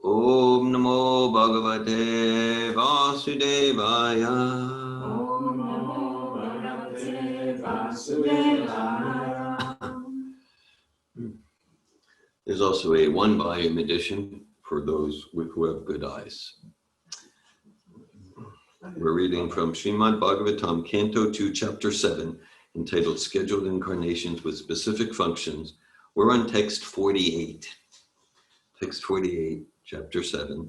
Om Namo Bhagavate Vasudevaya. Om Namo Bhagavate Vasudevaya. There's also a one-volume edition for those who have good eyes. We're reading from Srimad Bhagavatam, Canto 2, Chapter 7, entitled Scheduled Incarnations with Specific Functions. We're on text 48. Text 48, Chapter 7.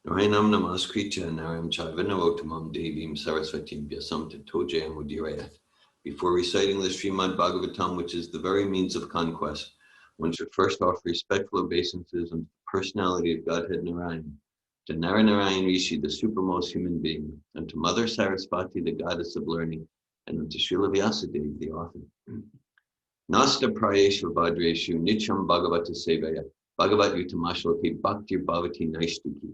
Narayanam namaskritya naram chaiva narottamam devim saraswatim vyasam tato jayam udirayat. Before reciting the Srimad Bhagavatam, which is the very means of conquest, one should first offer respectful obeisances unto the personality of Godhead Narayan, to Narayan Rishi, the supermost human being, and to Mother Saraswati, the goddess of learning, and unto Srila Vyasadeva, the author. Nasta prayeshu vadreshu nicham bhagavata sevaya bhagavat yutamashloke bhaktir bhavati naishtiki.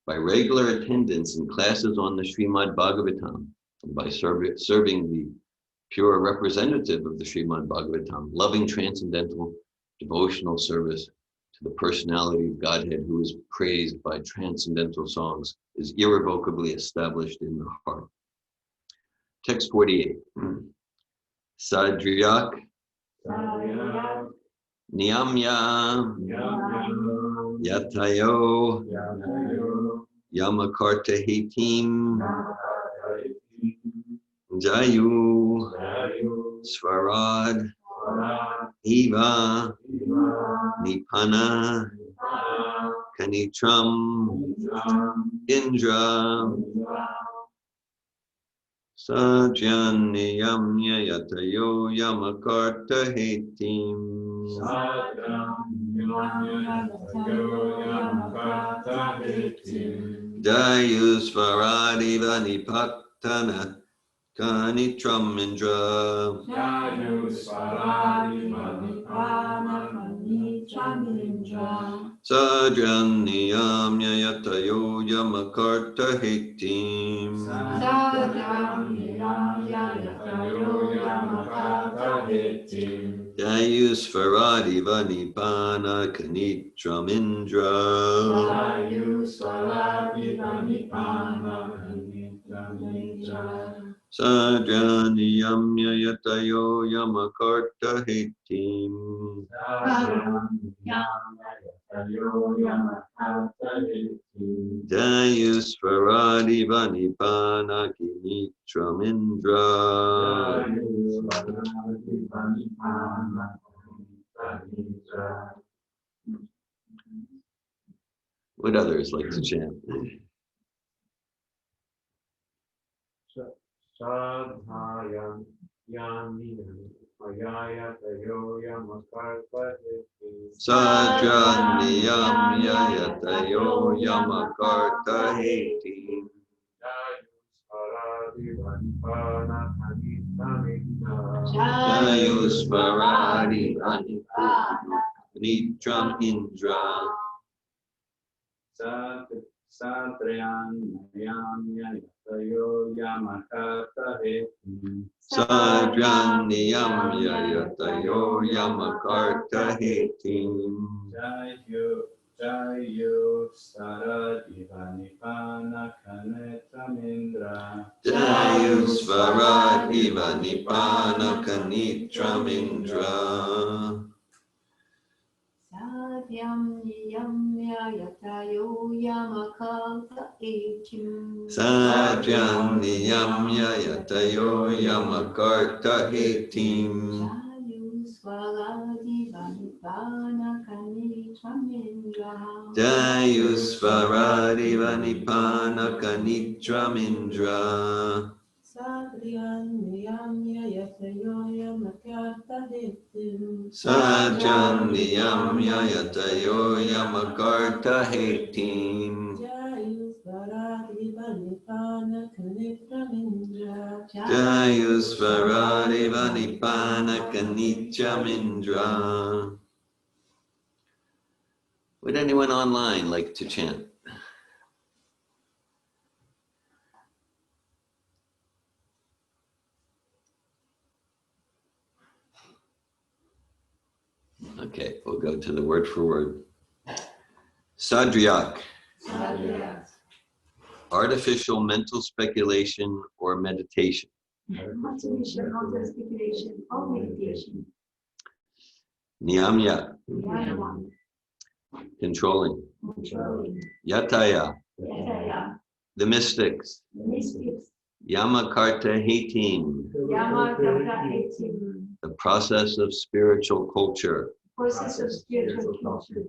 By regular attendance in classes on the Srimad Bhagavatam, and by serving the pure representative of the Srimad Bhagavatam, loving transcendental devotional service to the personality of Godhead who is praised by transcendental songs is irrevocably established in the heart. Text 48. Sadriyak Niyamya Yatayo Yamakarta Hetim Jayu Svarad Eva Nipana Kanitram Indra Sajanyamya Yatayo Yamakarta Hetim Jayu Svaradiva Nipatana Kanitram Indra Sajanyamya Yatayo Yamakarta Hetim Jayus Faradi Vanipana Kanitram Indra Sajanyamya Yatayo Yamakarta Hetim Jayus Faradi Vanipana Kanitram Indra. Would others like to chant? Sadhayam Yaminam Mayaya Tayo Yamakarta Sajanyam Yayatayo Yamakarta Hetim Jayus Varadi Nitram Indra Satryan Yatayo Yamakarta Hetim Sajanyam Yayatayo Yamakarta Hetim Jayu Saradivanipana Kanetramindra Jayus Varadivanipana Kanitram Indra Satyam Niyamya Yatayo Yamakarta Hetim Sajanyamya Yatayo Yamakarta Hetim Jayus Varadi Vanipana Kanitram Indra Satyam Yatayo Yamakarta Hetim Sajanyamya Yatayo Yamakarta Hetim Jayus Varadi Vanipana Kanitram Indra. Would anyone online like to chant? Okay, we'll go to the word for word. Sadryak, Sadhya, artificial mental speculation or meditation. motivation, not speculation, or meditation. Niyamya, Yama, controlling. controlling. Yataya, Yataya, the mystics. mystics. Yamakarta Hatim, Yama, Karta, Hatim. the process of spiritual culture. Process of spiritual culture.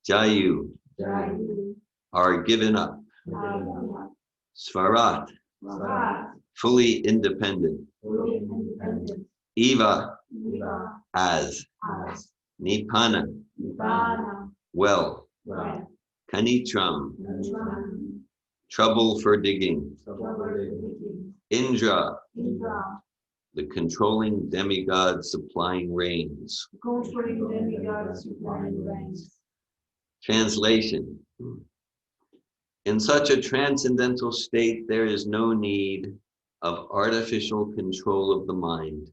Jayu, Jayu, are given up. Arya, Svarat, Vahat, fully independent. fully independent. Eva, Viva, as. as. Nipana, Nibbana, well. well. Kanitram, Nitram, trouble for digging. trouble, Indra, Indra, the controlling demigod supplying rains. controlling demigods supplying rains. Translation. In such a transcendental state, there is no need of artificial control of the mind,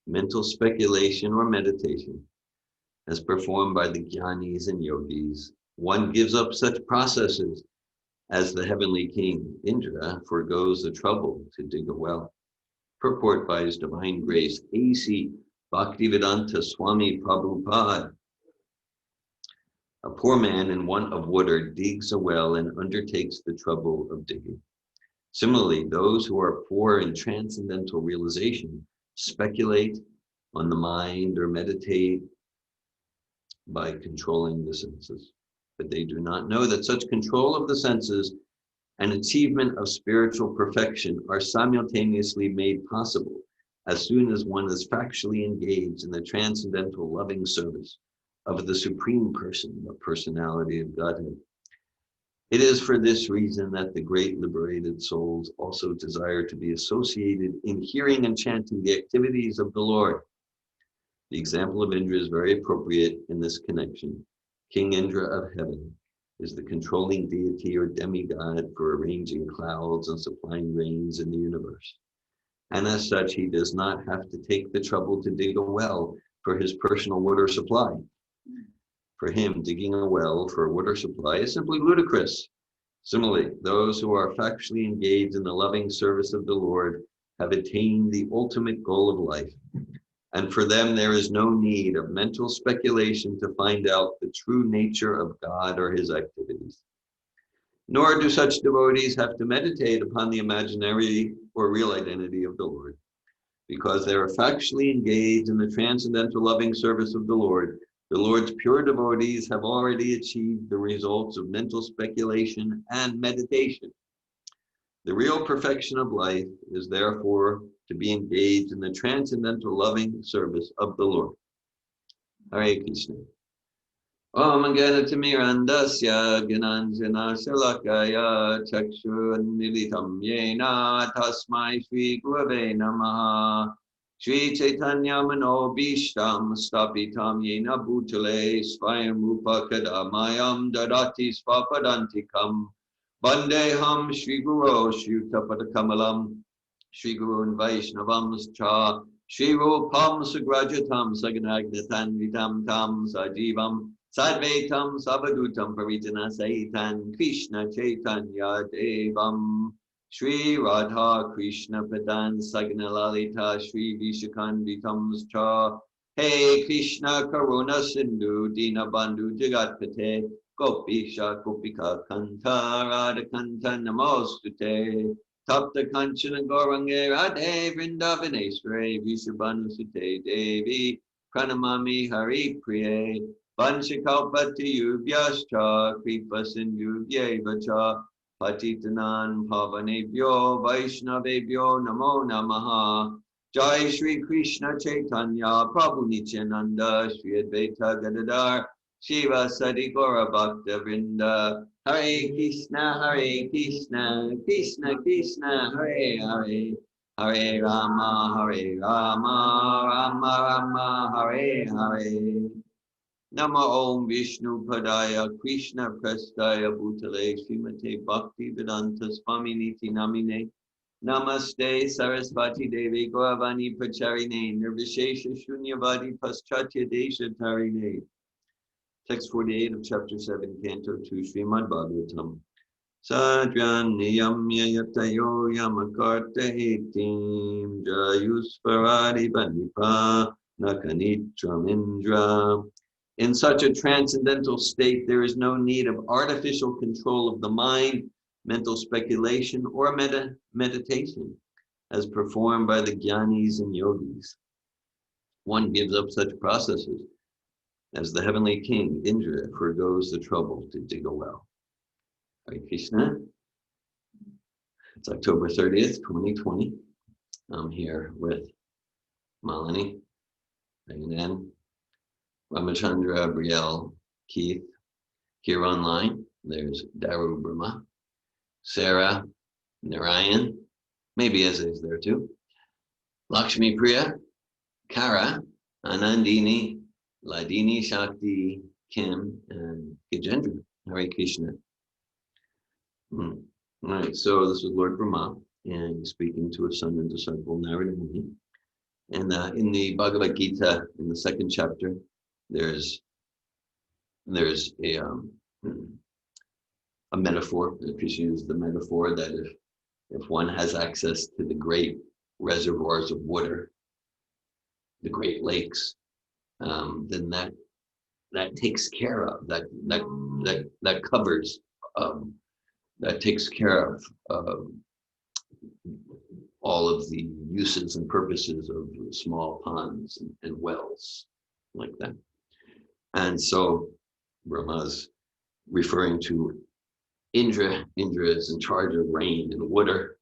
mental speculation or meditation, as performed by the jnanis and yogis. One gives up such processes as the heavenly king, Indra, forgoes the trouble to dig a well. Purport by His Divine Grace, A.C. Bhaktivedanta Swami Prabhupada. A poor man in want of water digs a well and undertakes the trouble of digging. Similarly, those who are poor in transcendental realization speculate on the mind or meditate by controlling the senses. But they do not know that such control of the senses and achievement of spiritual perfection are simultaneously made possible as soon as one is factually engaged in the transcendental loving service of the Supreme Person, the personality of Godhead. It is for this reason that the great liberated souls also desire to be associated in hearing and chanting the activities of the Lord. The example of Indra is very appropriate in this connection. King Indra of heaven is the controlling deity or demigod for arranging clouds and supplying rains in the universe. And as such, he does not have to take the trouble to dig a well for his personal water supply. For him, digging a well for a water supply is simply ludicrous. Similarly, those who are factually engaged in the loving service of the Lord have attained the ultimate goal of life. And for them, there is no need of mental speculation to find out the true nature of God or his activities. Nor do such devotees have to meditate upon the imaginary or real identity of the Lord. Because they are factually engaged in the transcendental loving service of the Lord's pure devotees have already achieved the results of mental speculation and meditation. The real perfection of life is therefore to be engaged in the transcendental loving service of the Lord. Hare Krishna. Om Ganatimirandasya Gananjana Shalakaya Chakshurunmilitam Yena Tasmai Shri Gurave Namaha Shri Chaitanya Manobishtam Stapitam Yena Bhutale Svayam Rupa Kadamayam Dadati Svapadantikam Vandeham Shri Guru Shri Tapatakamalam Shri Guru Vaishnavam Cha Shri Rupam Sugrajatam Saganagnatam Vitam Tam Sajivam Sadvaitam Savadutam Paritana Saitan Krishna Chaitanya Devam Shri Radha Krishna Padan Sagna Lalita Shri Vishakanditam Cha Hey Krishna Karuna Sindhu Dina Bandhu Jagatpate Gopisha Gopika Kanta Radha Kanta Namostute Tapta Kanchana Gorange Radhe Vrindavaneshwari Vishabhanu Sute Devi Pranamami Hari Priye Vanchakalpati Yubhyascha Kripa Sindhubhyeva Cha Patitanan Pavanebhyo Vaishnavebhyo Namo Namaha Jai Shri Krishna Chaitanya Prabhu Nityananda Shri Advaita Gadadhar Shiva Sadi Gaura Bhakta Vrinda Hare Krishna Krishna Krishna Hare Hare Hare Rama Rama Rama Hare Hare Nama Om Vishnu Padaya Krishna Prastaya Bhutale Srimate Bhakti Vedanta Swami Niti Namine Namaste Sarasvati Devi Gauravani Pracharine Nirvishesha Shunyavadi Paschatya Desha Tarine Text 48 of chapter 7, Canto 2, Srimad Bhagavatam. Sadhyan niyamya yatayo yamakarta etim jayusparadi banipa nakanitramindra. In such a transcendental state, there is no need of artificial control of the mind, mental speculation, or meditation, as performed by the jnanis and yogis. One gives up such processes as the heavenly king, Indra, forgoes the trouble to dig a well. Hare Krishna. It's October 30th, 2020. I'm here with Malini, Raghunan, Ramachandra, Brielle, Keith. Here online, there's Daru Brahma, Sarah, Narayan, maybe Eze is there too, Lakshmi Priya, Kara, Anandini, Ladini, Shakti, Kim, and Gajendra. Hare Krishna. All right, so this is Lord Brahma, and speaking to his son and disciple Narada Muni. And in the Bhagavad Gita, in the second chapter, there's a metaphor. Krishna used the metaphor that if one has access to the great reservoirs of water, the Great Lakes, then that takes care of that covers that takes care of all of the uses and purposes of small ponds and wells like that. And so Brahma's referring to Indra. Indra is in charge of rain and water,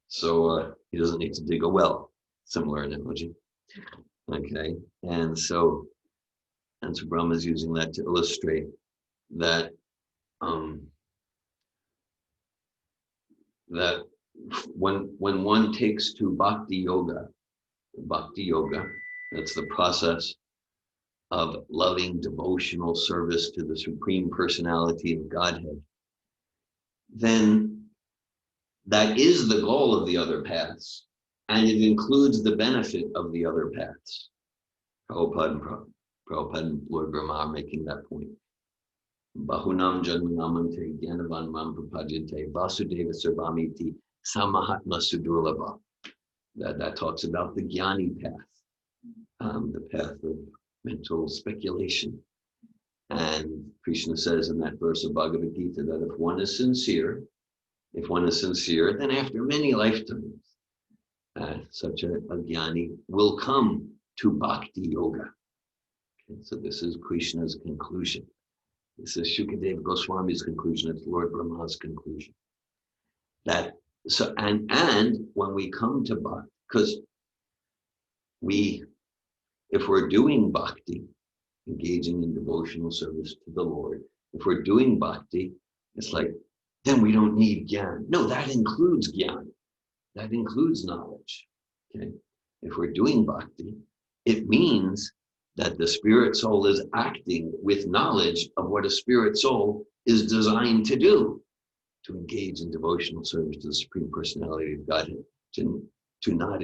so he doesn't need to dig a well. Similar analogy. Okay, and so Brahma is using that to illustrate that that when one takes to bhakti yoga, that's the process of loving devotional service to the Supreme Personality of Godhead, then that is the goal of the other paths, and it includes the benefit of the other paths. Prabhupada and Lord Brahma are making that point. Bahunam janmanamante gyanavan mam prapajante vasudeva sarvamiti samahatma sudurlabha. That talks about the jnani path, the path of mental speculation. And Krishna says in that verse of Bhagavad Gita that if one is sincere, then after many lifetimes, such a jnani will come to bhakti yoga. Okay, so this is Krishna's conclusion. This is Shukadeva Goswami's conclusion. It's Lord Brahma's conclusion. And when we come to bhakti, because if we're doing bhakti, engaging in devotional service to the Lord, if we're doing bhakti, it's like, then we don't need jnana. No, that includes jnana. That includes knowledge. Okay? If we're doing bhakti, it means that the spirit soul is acting with knowledge of what a spirit soul is designed to do, to engage in devotional service to the Supreme Personality of Godhead, to not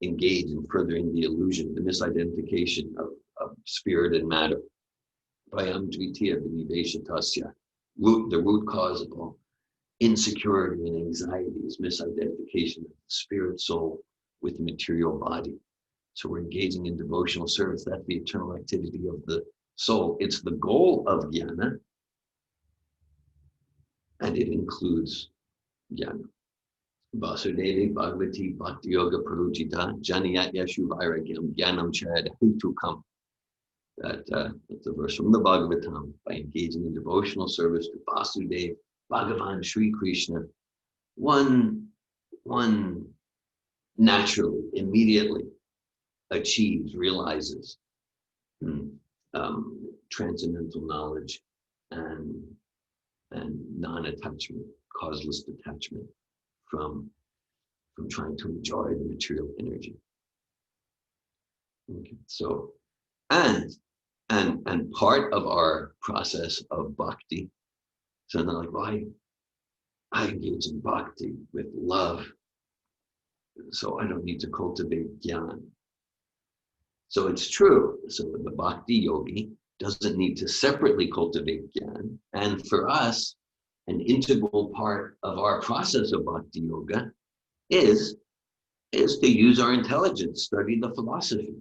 engage in furthering the illusion, the misidentification of spirit and matter. Vayam dvitiya viniveshatasya. The root cause of all insecurity and anxiety is misidentification of the spirit soul with the material body. So we're engaging in devotional service. That's the eternal activity of the soul. It's the goal of jnana, and it includes jnana. Vasudevi Bhagavati Bhakti Yoga Parujita Janiyat Yashu Vairagyam Jnanam Chad Hutukam. That's a verse from the Bhagavatam. By engaging in devotional service to Vasudeva, Bhagavan Sri Krishna, one naturally, immediately achieves, realizes transcendental knowledge and non-attachment, causeless detachment from trying to enjoy the material energy. Okay, so and part of our process of bhakti, so they're like, well, I engage in bhakti with love, so I don't need to cultivate jnana. So it's true. So the bhakti yogi doesn't need to separately cultivate Gyan. And for us, an integral part of our process of Bhakti Yoga is to use our intelligence, study the philosophy.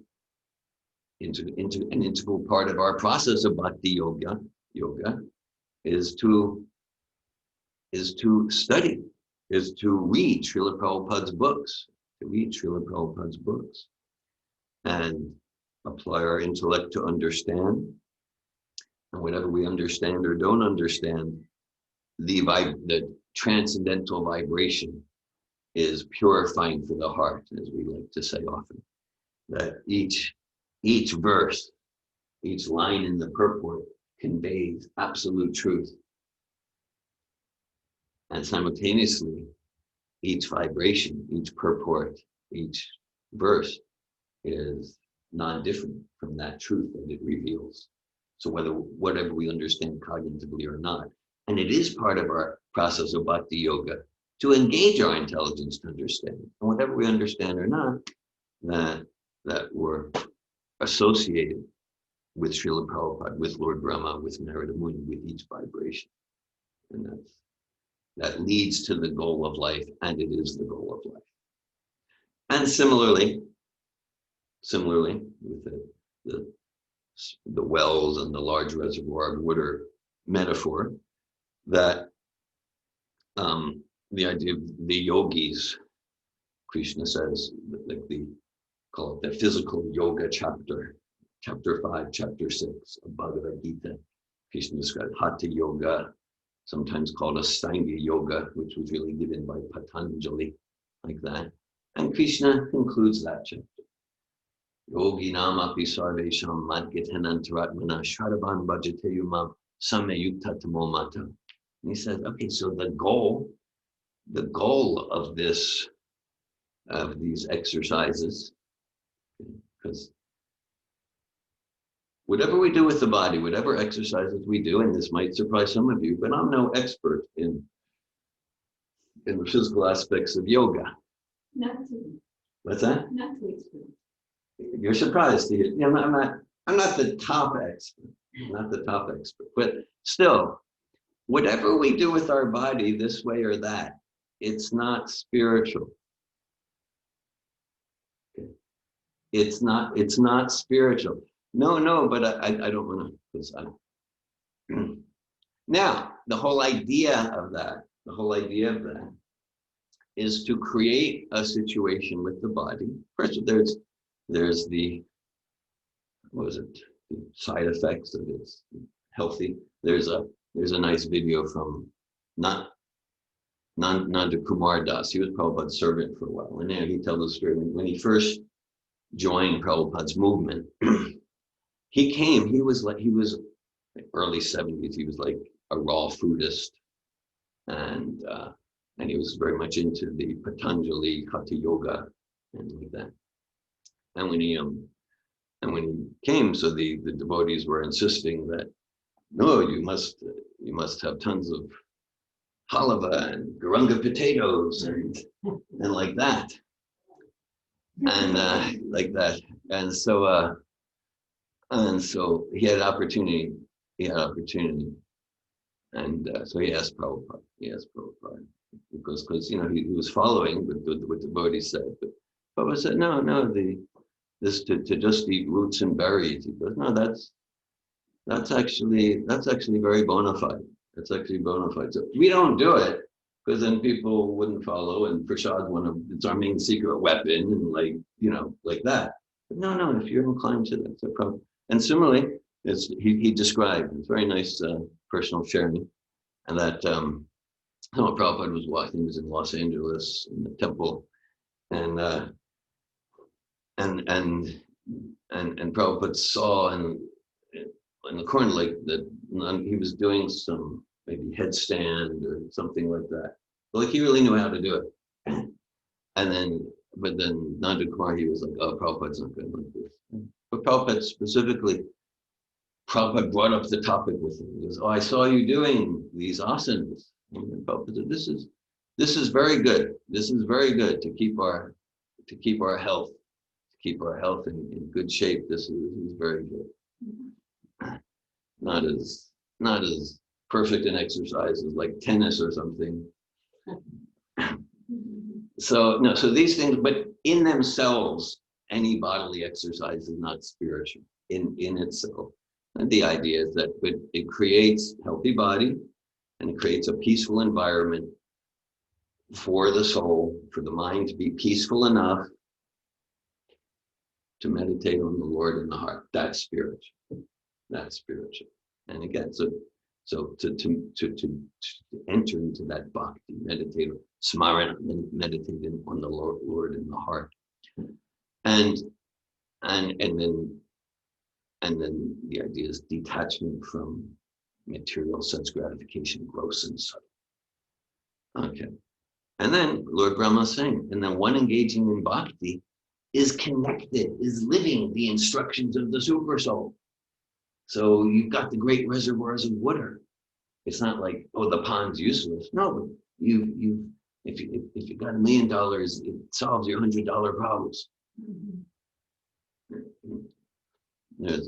Into an integral part of our process of Bhakti Yoga is to study, is to read Srila Prabhupada's books, and apply our intellect to understand. And whatever we understand or don't understand, the transcendental vibration is purifying for the heart, as we like to say often. That each verse, each line in the purport conveys absolute truth. And simultaneously, each vibration, each purport, each verse is non-different from that truth that it reveals. So whatever we understand cognitively or not, and it is part of our process of Bhakti Yoga to engage our intelligence to understand. And whatever we understand or not, that we're associated with Srila Prabhupada, with Lord Brahma, with Narada Muni, with each vibration. And that leads to the goal of life, and it is the goal of life. And similarly, with the wells and the large reservoir of water metaphor, that the idea of the yogis, Krishna says, like call it the physical yoga chapter 5, chapter 6 of Bhagavad Gita. Krishna described Hatha Yoga, sometimes called Astanga Yoga, which was really given by Patanjali, like that. And Krishna concludes that chapter. Yogi nama sarvesham madgitenantaratmana shradabhan bhajate yumam samyukta tamomata. And he says, okay, so the goal of these exercises, because whatever we do with the body, whatever exercises we do, and this might surprise some of you, but I'm no expert in the physical aspects of yoga. Not to, What's that? not to expert. You're surprised to hear. You know, I'm not the top expert. I'm not the top expert, but still, whatever we do with our body, this way or that, it's not spiritual. Okay. It's not spiritual. No, but I don't want to, because now the whole idea of that is to create a situation with the body. First, there's the, the side effects that it's healthy. There's a nice video from Nanda Kumar Das. He was Prabhupada's servant for a while, and there he tells the story when he first joined Prabhupada's movement. He was early 70s. He was like a raw foodist, and he was very much into the Patanjali Hatha Yoga and like that. And when he came, so the devotees were insisting that no, you must have tons of halava and garanga potatoes and like that, and like that, and so he had opportunity, and so he asked Prabhupada, because he was following what the devotees said, but Prabhupada said no, this to just eat roots and berries. He goes, no, that's actually very bona fide. That's actually bona fide. So we don't do it because then people wouldn't follow, and prasad it's our main secret weapon, and like that. But no, if you're inclined to that, it's a problem. And similarly, he described, it's very nice personal sharing, and that Prabhupada was walking, he was in Los Angeles in the temple, and Prabhupada saw in the corner, like that he was doing some maybe headstand or something like that. Like he really knew how to do it. But then Nanda Kumar, he was like, oh, Prabhupada's not good like this. But Prabhupada brought up the topic with him. He goes, oh, I saw you doing these asanas. And Prabhupada said, this is very good. This is very good to keep our health, in good shape. This is very good. not as perfect an exercise as like tennis or something. So no, so these things, but in themselves, any bodily exercise is not spiritual in itself. And the idea is that it creates healthy body and it creates a peaceful environment for the soul, for the mind to be peaceful enough to meditate on the Lord in the heart. That's spiritual. That's spiritual. And again, so to enter into that bhakti, meditate, smarana, meditating on the Lord in the heart, and then the idea is detachment from material sense gratification, gross and subtle. Okay, and then Lord Brahma is saying, and then one engaging in bhakti is connected, is living the instructions of the super soul. So you've got the great reservoirs of water. It's not like, oh, the pond's useless. No, but if you got $1 million, it solves your $100 problems.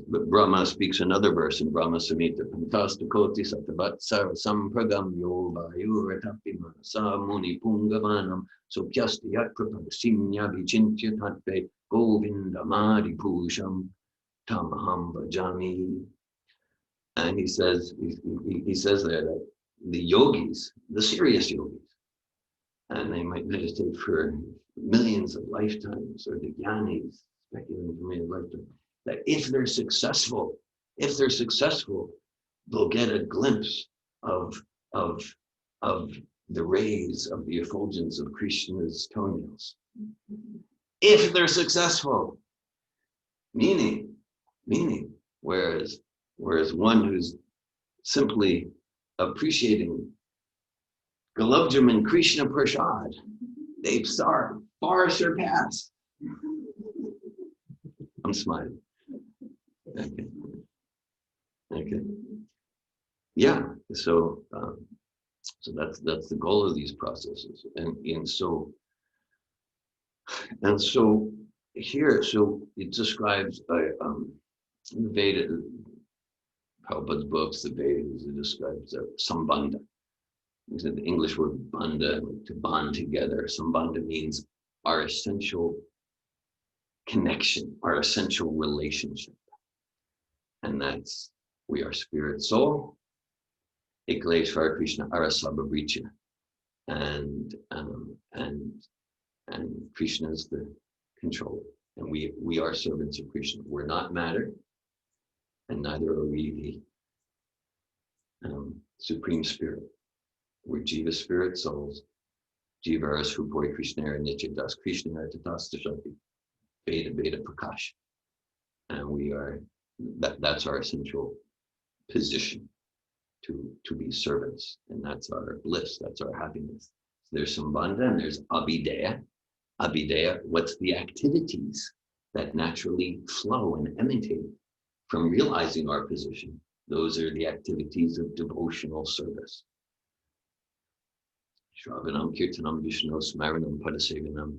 But Brahma speaks another verse in Brahma Samhita. Pantastakoti satavatsara sampragamyo vayuratapi manasa muni pungavanam sopyasti yakrapasimnya vichintya tattve Govinda mari pusham tamaham bhajami. And he says there that the yogis, the serious yogis, and they might meditate for millions of lifetimes, or the jnanis, speculating for millions of lifetimes, that if they're successful, they'll get a glimpse of the rays of the effulgence of Krishna's toenails. If they're successful, meaning, whereas one who's simply appreciating Galabjam and Krishna Prasad, they've far surpassed. I'm smiling. Okay. Yeah. So that's the goal of these processes, and so here, so it describes the Veda, Prabhupada's books, the Vedas. It describes sambandha. The English word bandha, to bond together. Sambandha means our essential connection, our essential relationship. And that's, we are spirit soul, Ikleshvara Krishna Arasabhavricha. And Krishna is the controller. And we are servants of Krishna. We're not matter, and neither are we the Supreme Spirit. We're Jiva spirit souls. Jiva Arasrupoi Krishna Nityadas Krishna Tatastashapi. Beta Prakash. And we are, that's our essential position, to be servants. And that's our bliss, that's our happiness. So there's sambandha and there's abhideya. Abhideya, what's the activities that naturally flow and emanate from realizing our position? Those are the activities of devotional service. Shravanam, Kirtanam, Vishnu, Smaranam, Padasevanam,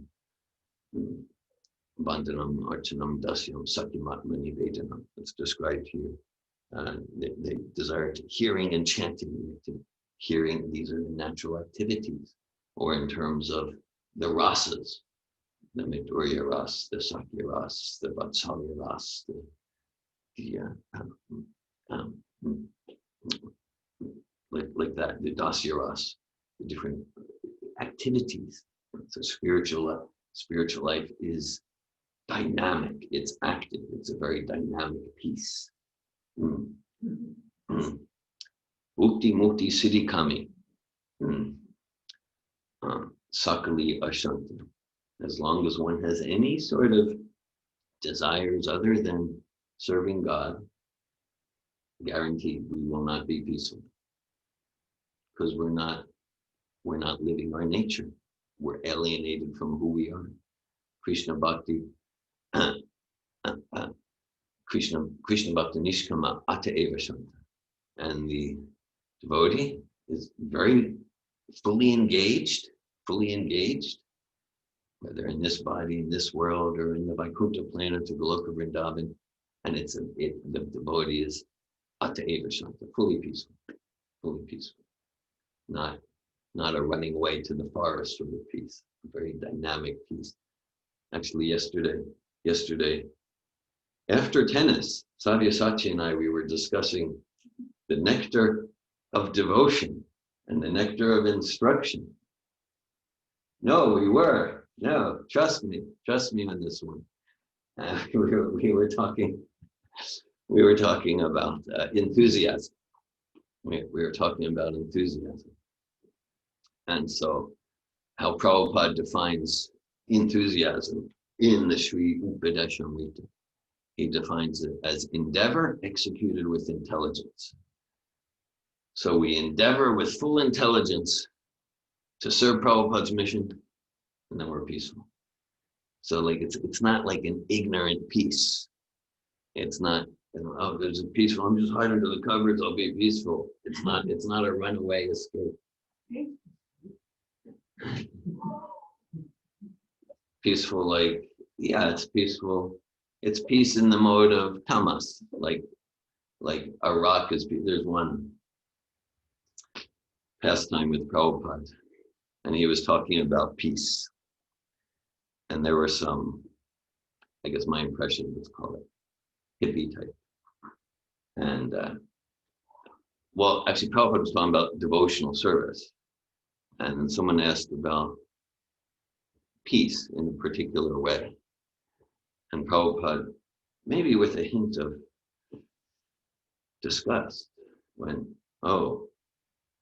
Bandhanam, Archanam, Dasyam, Satyamatma, Nivedanam. It's described here. They desire to hearing and chanting. Hearing, these are the natural activities. Or in terms of the rasas, the Madhurya ras, the Sakya ras, the Vatsalya ras, like that, the Dasya ras, the different activities. So spiritual life is dynamic, it's active, it's a very dynamic piece. Mukti Mukti Siddhi Kami. Sakali Ashanti. As long as one has any sort of desires other than serving God, guaranteed we will not be peaceful. Because we're not living our nature. We're alienated from who we are. Krishna Bhakti, Krishna Bhakti Nishkama Ata Eva Shanta. And the devotee is very fully engaged, whether in this body, in this world, or in the Vaikuntha planet, or Goloka Vrindavan. And the devotee is Ateva Shanta, fully peaceful, fully peaceful. Not a running away to the forest sort of peace, a very dynamic peace. Actually, yesterday, after tennis, Satyasati and I, we were discussing the nectar of devotion and the nectar of instruction. No, we were. No, trust me on this one. We were talking about enthusiasm. We were talking about enthusiasm. And so how Prabhupada defines enthusiasm in the Sri Upadeshamrita. He defines it as endeavor executed with intelligence. So we endeavor with full intelligence to serve Prabhupada's mission, and then we're peaceful. So like it's not like an ignorant peace. It's not, oh, there's a peaceful, I'm just hiding under the covers, I'll be peaceful. It's not a runaway escape. Peaceful, like, yeah, it's peaceful. It's peace in the mode of tamas, like a rock is, there's one pastime with Prabhupada, and he was talking about peace. And there were some, I guess my impression, let's call it, hippie type. And, well, actually Prabhupada was talking about devotional service. And then someone asked about peace in a particular way. And Prabhupada, maybe with a hint of disgust, when, oh,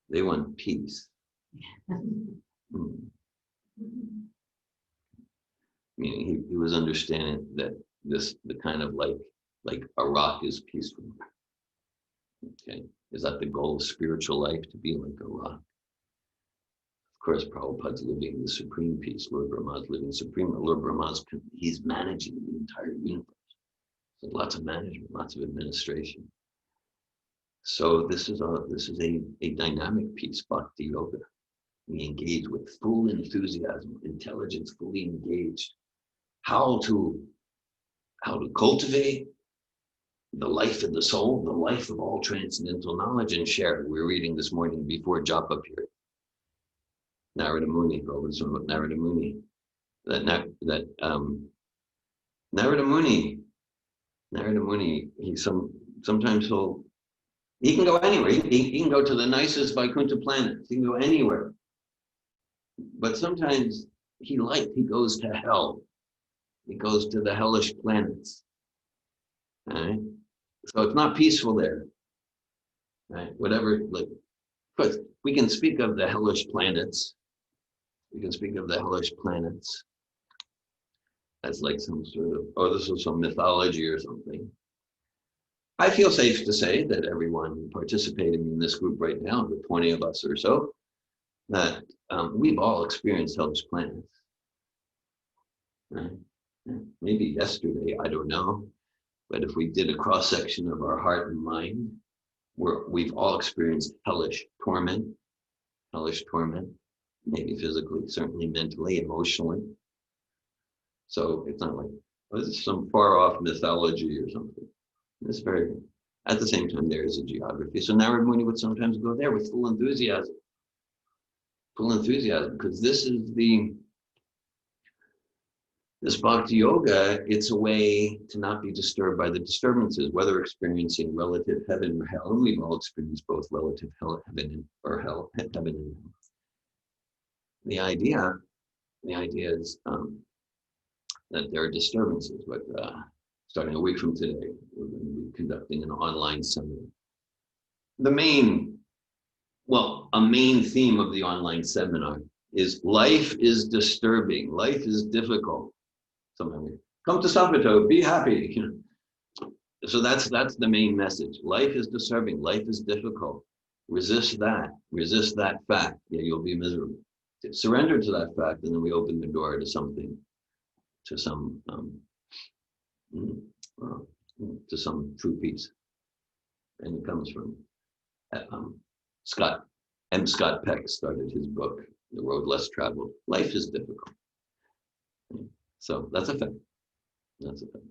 they want peace. Meaning he was understanding that the kind of like a rock is peaceful. Okay, is that the goal of spiritual life, to be like a rock? Of course, Prabhupada's living the supreme peace. Lord Brahma's living supreme. Lord Brahma's, he's managing the entire universe. So lots of management, lots of administration. So this is a dynamic peace, bhakti yoga. We engage with full enthusiasm, intelligence, fully engaged. How to cultivate the life of the soul, the life of all transcendental knowledge, and share it. We were reading this morning before japa period. Narada Muni, Narada Muni. Narada Muni, sometimes he can go anywhere. He can go to the nicest Vaikuntha planets. He can go anywhere. But sometimes he goes to hell. He goes to the hellish planets. Right? So it's not peaceful there. Right? Whatever, like, of course, we can speak of the hellish planets. We can speak of the hellish planets as like some sort of, oh, this is some mythology or something. I feel safe to say that everyone participating in this group right now, the 20 of us or so, that we've all experienced hellish planets. Right? Maybe yesterday, I don't know. But if we did a cross-section of our heart and mind, we've all experienced hellish torment, maybe physically, certainly mentally, emotionally. So it's not like, oh, this is some far-off mythology or something. It's very, at the same time, there is a geography. So Narada Muni would sometimes go there with full enthusiasm, because this bhakti yoga, it's a way to not be disturbed by the disturbances, whether experiencing relative heaven or hell. And we've all experienced both relative heaven or hell, heaven and hell. The idea is that there are disturbances, but starting a week from today, we're going to be conducting an online seminar. A main theme of the online seminar is life is disturbing, life is difficult. Sometimes come to Sapporo, be happy. So that's the main message. Life is disturbing, life is difficult. Resist that fact. Yeah, you'll be miserable. Surrender to that fact, and then we open the door to some true peace. And it comes from Scott Peck started his book, The Road Less Traveled. Life is difficult. So that's a fact.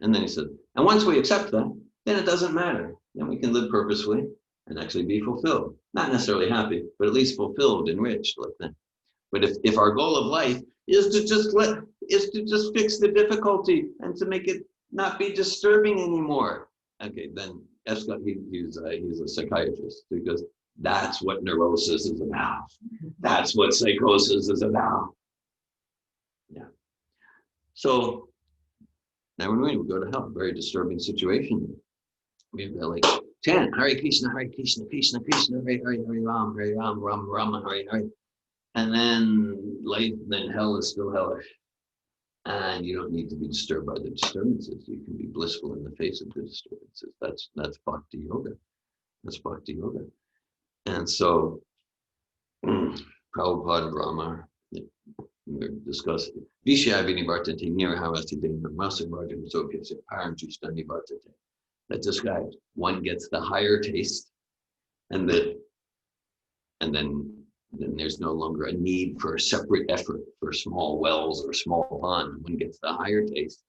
And then he said, and once we accept that, then it doesn't matter. Then we can live purposefully and actually be fulfilled. Not necessarily happy, but at least fulfilled, enriched like that. But if our goal of life is to just fix the difficulty and to make it not be disturbing anymore, okay, then he's a psychiatrist because that's what neurosis is about. That's what psychosis is about. Yeah. So now we go to hell. Very disturbing situation. We've got like chant Hare Krishna, Krishna Krishna, Hare Ram, Ram Ram, Hare. And then hell is still hellish. And you don't need to be disturbed by the disturbances. You can be blissful in the face of the disturbances. That's bhakti yoga. That's bhakti yoga. And so Prabhupada Brahma we're discussing Vishayavini Vartate Nirahavasti Dana Masa Rajan Sokya Param Justani Vartate. That describes one gets the higher taste and then there's no longer a need for a separate effort for small wells or small ponds. One gets the higher taste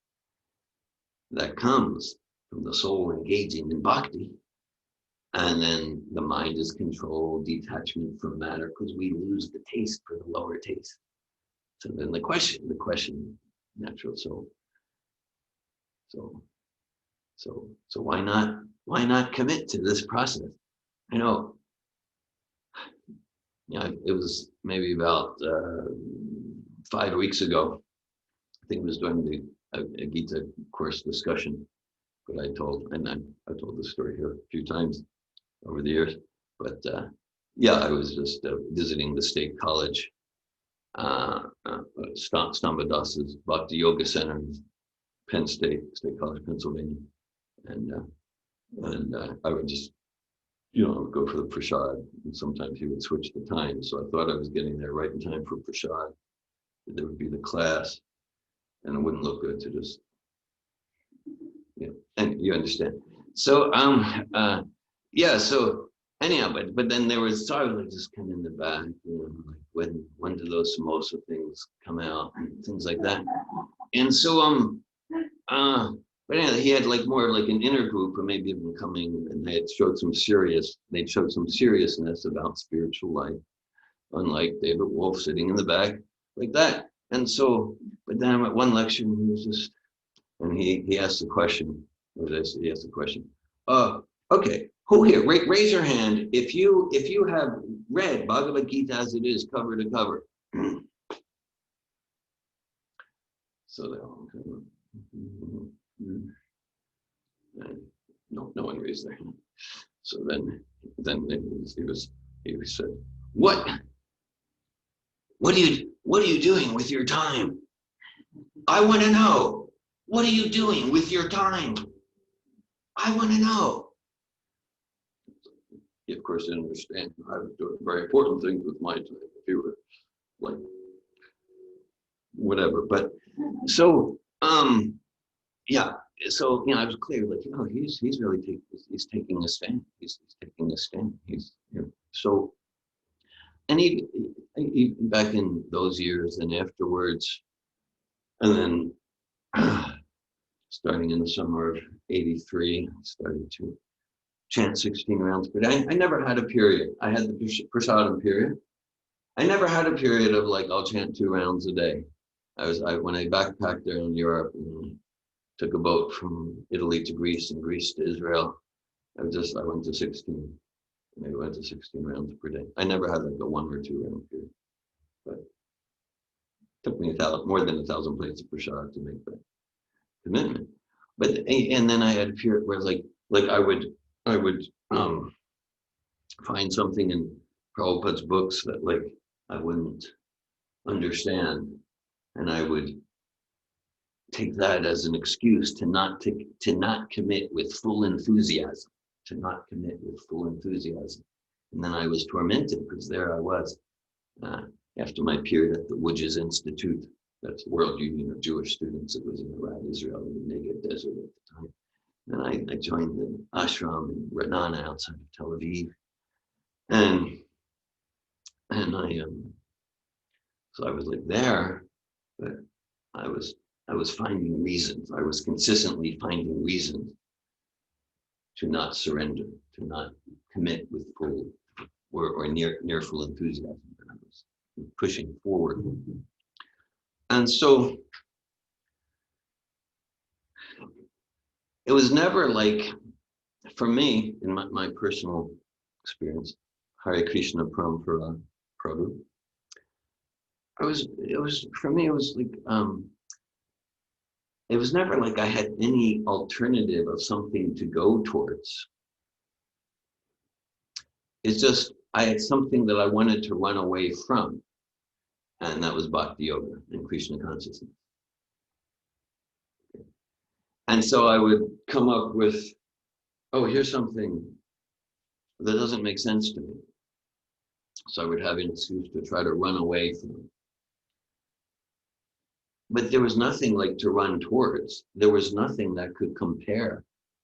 that comes from the soul engaging in bhakti. And then the mind is controlled, detachment from matter, because we lose the taste for the lower taste. So then the question, natural soul. So why not commit to this process? I know, it was maybe about 5 weeks ago. I think it was during a Gita course discussion that I told, and I told this story here a few times over the years. But I was just visiting the state college, Stambadas's Bhakti Yoga Center, Penn State College, Pennsylvania, and I would just go for the prasad, and sometimes he would switch the time. So I thought I was getting there right in time for prasad. There would be the class, and it wouldn't look good to just, and you understand. So so anyhow, but then there was, so I was like just kind of in the back, like when do those samosa things come out and things like that. And so but anyway, he had like more like an inner group, or maybe even coming, and they'd showed some seriousness about spiritual life, unlike David Wolf sitting in the back like that. And so, but then at one lecture, he was just, and he asked the question. He asked the question. Okay, who here? Raise your hand if you have read Bhagavad Gita as it is, cover to cover. So they all no one raised their hand. So then he said, what are you doing with your time? I want to know. What are you doing with your time? I want to know. He of course didn't understand. I was doing very important things with my time. If you were like whatever, but so so I was clear, like, he's really taking a stand. He's taking a stand. So, and he back in those years and afterwards, and then starting in the summer of '83, I started to chant 16 rounds per day. I never had a period. I had the prasadam period. I never had a period of like, I'll chant 2 rounds a day. When I backpacked around Europe and took a boat from Italy to Greece and Greece to Israel, I went to 16. And I went to 16 rounds per day. I never had like a 1 or 2 round period, but it took me more than 1,000 plates of prasad to make that commitment. But and then I had a period where like I would find something in Prabhupada's books that like I wouldn't understand, and I would take that as an excuse to not commit with full enthusiasm, And then I was tormented because there I was after my period at the Wujs Institute, that's the World Union of Jewish Students. It was in Iraq, Israel, in the Negev Desert at the time. And I joined the ashram in Renana outside of Tel Aviv. And so I was like there, but I was finding reasons. I was consistently finding reasons to not surrender, to not commit with full or near full enthusiasm. I was pushing forward. And so it was never like, for me, in my personal experience, Hare Krishna Parampara Prabhu, for me, it was like, it was never like I had any alternative of something to go towards. It's just, I had something that I wanted to run away from, and that was Bhakti Yoga and Krishna consciousness. And so I would come up with, oh, here's something that doesn't make sense to me. So I would have an excuse to try to run away from it. But there was nothing like to run towards. There was nothing that could compare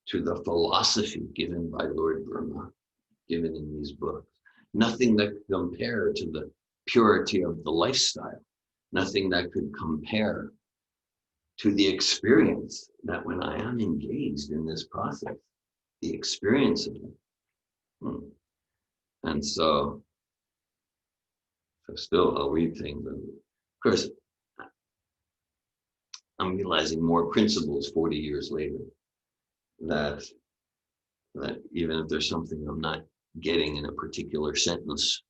to the philosophy given by Lord Brahma, given in these books. Nothing that could compare to the purity of the lifestyle. Nothing that could compare to the experience that when I am engaged in this process, the experience of it. And so still I'll read things. And of course, I'm realizing more principles 40 years later that even if there's something I'm not getting in a particular sentence,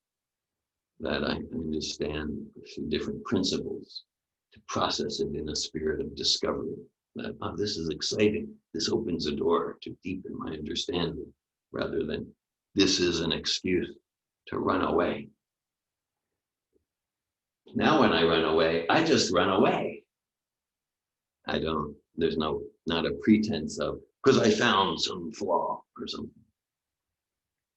that I understand a few different principles to process it in a spirit of discovery. That, oh, this is exciting. This opens a door to deepen my understanding, rather than this is an excuse to run away. Now when I run away, I just run away. There's not a pretense of, because I found some flaw or something.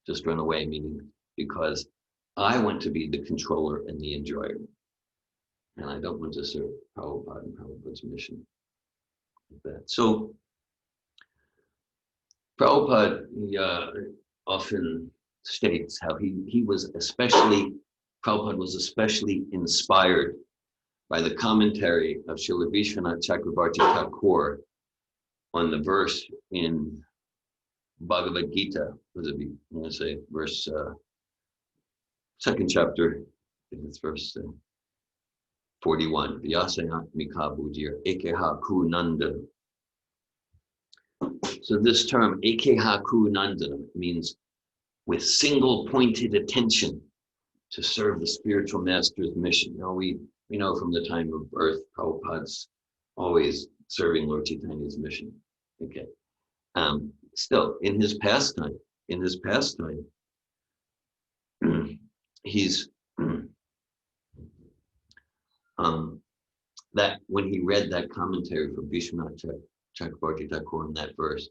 Just run away, meaning because I want to be the controller and the enjoyer. And I don't want to serve Prabhupada and Prabhupada's mission like that. So Prabhupada often states how Prabhupada was especially inspired by the commentary of Srila Vishwanath Chakravarti Thakur on the verse in Bhagavad Gita. I'm going to say verse, second chapter, I think it's verse 41. Vyasayatmika bujir ekeha ku nanda. So this term, ekeha ku nanda, means with single pointed attention to serve the spiritual master's mission. We know from the time of birth, Prabhupada's always serving Lord Chaitanya's mission. Okay. Still, in his pastime, he's that when he read that commentary from Vishwanath Chakravarti Thakur in that verse,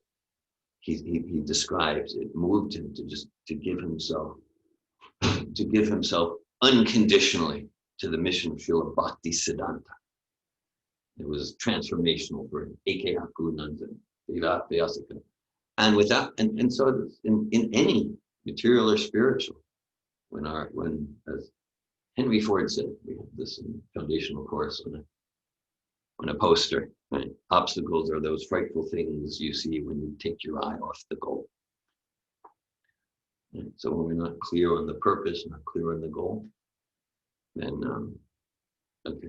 he describes it moved him to give himself unconditionally to the mission of Srila Bhakti Siddhanta. It was transformational for him. And without, and so in any material or spiritual, when as Henry Ford said, we have this in foundational course on a poster, right? Obstacles are those frightful things you see when you take your eye off the goal. And so when we're not clear on the purpose, not clear on the goal, then okay,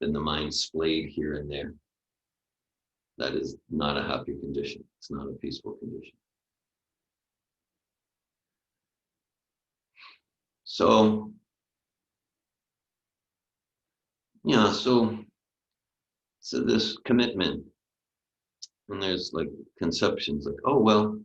then the mind splayed here and there. That is not a happy condition. It's not a peaceful condition. So, yeah, so this commitment, and there's like conceptions like, oh, well,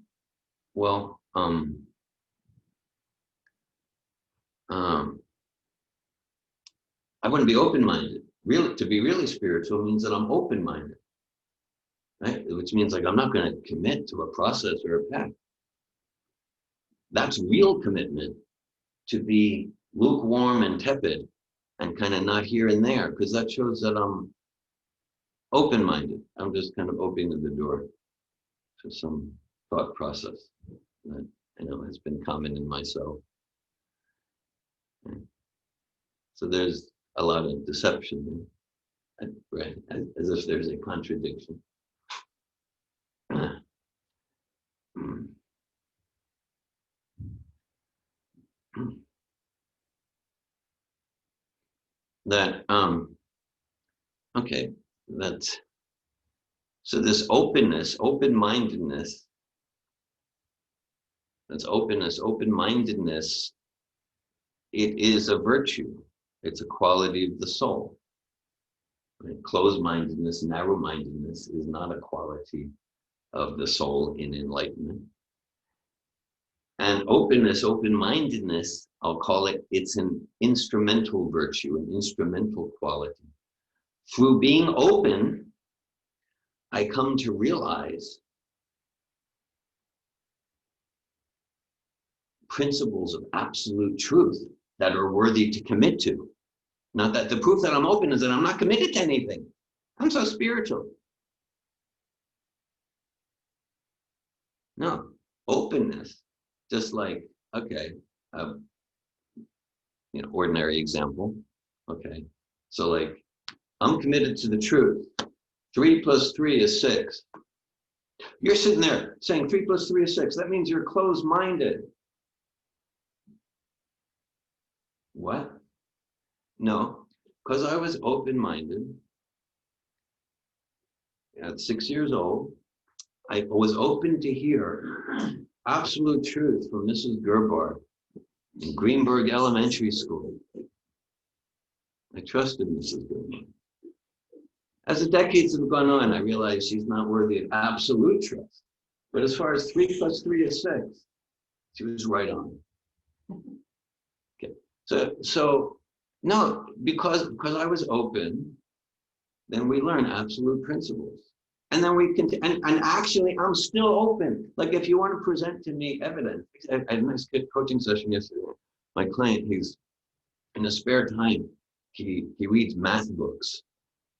I want to be open-minded. Really, to be really spiritual means that I'm open-minded, right? Which means like I'm not going to commit to a process or a path. That's real commitment. To be lukewarm and tepid and kind of not here and there, because that shows that I'm open-minded. I'm just kind of opening the door to some thought process that has been common in myself. So there's a lot of deception. Right, as if there's a contradiction. That okay, that's so this openness, open-mindedness, that's openness, open-mindedness, it is a virtue. It's a quality of the soul. Right? Closed-mindedness, narrow-mindedness is not a quality of the soul in enlightenment. And openness, open-mindedness, I'll call it, it's an instrumental virtue, an instrumental quality. Through being open, I come to realize principles of absolute truth that are worthy to commit to. Not that the proof that I'm open is that I'm not committed to anything. I'm so spiritual. No, openness, just like, okay, ordinary example. Okay, so like, I'm committed to the truth. 3 + 3 is 6. You're sitting there saying 3 + 3 is 6. That means you're closed-minded. What? No, because I was open-minded. At 6 years old, I was open to hear absolute truth from Mrs. Gerbar in Greenberg Elementary School. I trusted Mrs. Gerbar. As the decades have gone on, I realized she's not worthy of absolute trust. But as far as 3 + 3 is 6, she was right on. Okay. So no, because I was open, then we learn absolute principles. And then we can, and actually I'm still open. Like if you want to present to me evidence, I had a nice good coaching session yesterday. My client, he's in his spare time, he reads math books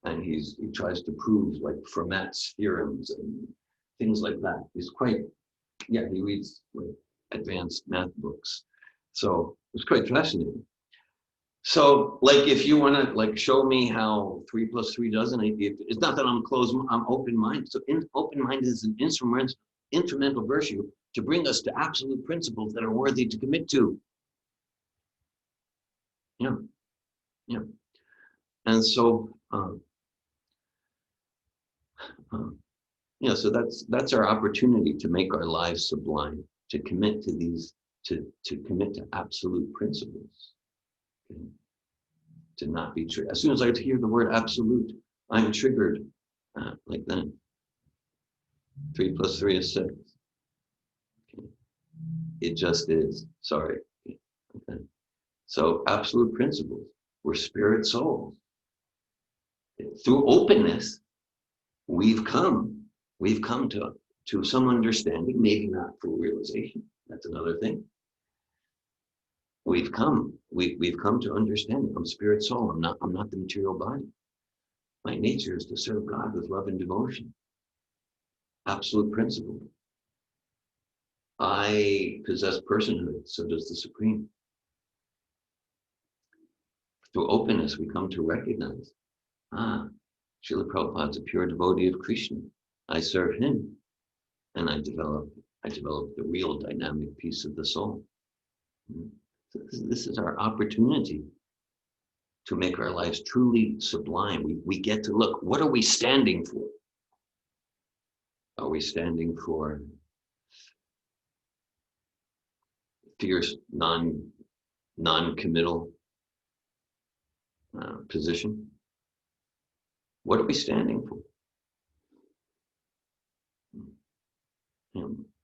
and he tries to prove like Fermat's theorems and things like that. He's quite, he reads like advanced math books. So it was quite fascinating. So, like, if you want to like show me how 3 + 3 doesn't, it's not that I'm closed. I'm open-minded. So, open-minded is an instrumental virtue to bring us to absolute principles that are worthy to commit to. Yeah, yeah. And so, so that's our opportunity to make our lives sublime, to commit to these, to commit to absolute principles. Okay? To not be true. As soon as I hear the word absolute, I'm triggered like that. 3 + 3 is 6. Okay. It just is. Sorry. Okay. So absolute principles. We're spirit souls. Through openness, we've come to some understanding, maybe not full realization. That's another thing. We've come to understanding. I'm spirit soul. I'm not the material body. My nature is to serve God with love and devotion. Absolute principle. I possess personhood, so does the Supreme. Through openness, we come to recognize, Srila Prabhupada's a pure devotee of Krishna. I serve him, and I develop the real dynamic peace of the soul. So this is our opportunity to make our lives truly sublime. We get to look, what are we standing for? Are we standing for fierce, non-committal position? What are we standing for?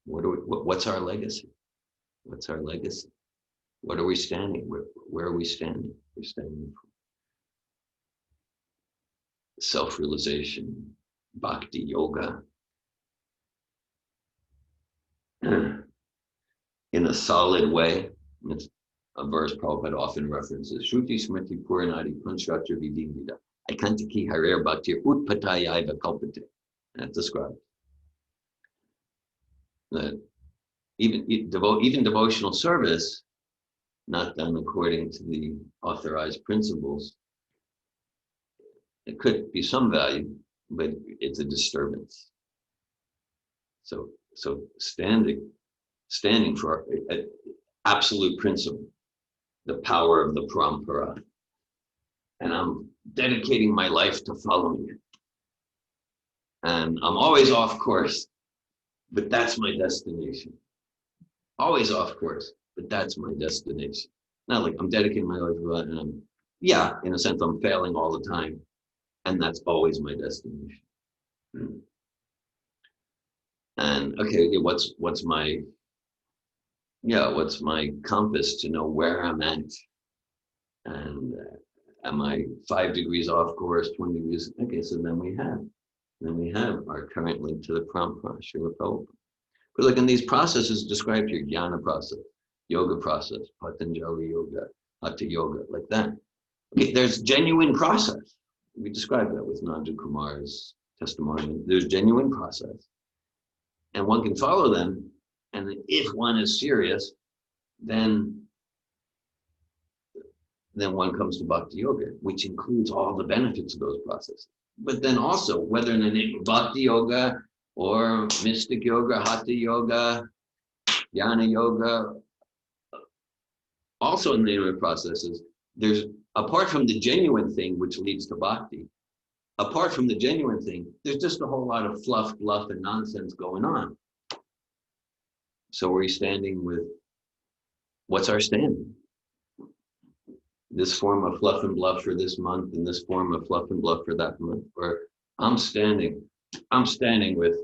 What's our legacy? What's our legacy? What are we standing? Where are we standing? We're standing for self-realization, bhakti yoga, in a solid way. It's a verse Prabhupada often references. Shruti smriti puranadi punchatra vidivida. Aikantiki harer bhaktir utpatayaiva kalpate. That describes that even devotional service, not done according to the authorized principles, It could be some value, but it's a disturbance. So standing for an absolute principle, the power of the parampara. And I'm dedicating my life to following it. And I'm always off course, but that's my destination. Always off course, but that's my destination. Not like I'm dedicating my life to it, and yeah, in a sense, I'm failing all the time, and that's always my destination. And okay, what's my compass to know where I'm at? And am I 5 degrees off course, 20 degrees? Okay, so then we have our current link to the parampara, Srila Prabhupada. But look, in these processes described here, jnana process, yoga process, Patanjali yoga, hatha yoga, like that. Okay, there's genuine process. We described that with Nandu Kumar's testimony. There's genuine process. And one can follow them. And if one is serious, then one comes to Bhakti Yoga, which includes all the benefits of those processes. But then also, whether in the name of Bhakti Yoga or Mystic Yoga, Hatha Yoga, Jnana Yoga, also in the name of processes, there's, apart from the genuine thing which leads to Bhakti, apart from the genuine thing, there's just a whole lot of fluff, bluff, and nonsense going on. So we're standing with, what's our standing? This form of fluff and bluff for this month, and this form of fluff and bluff for that month. Or I'm standing with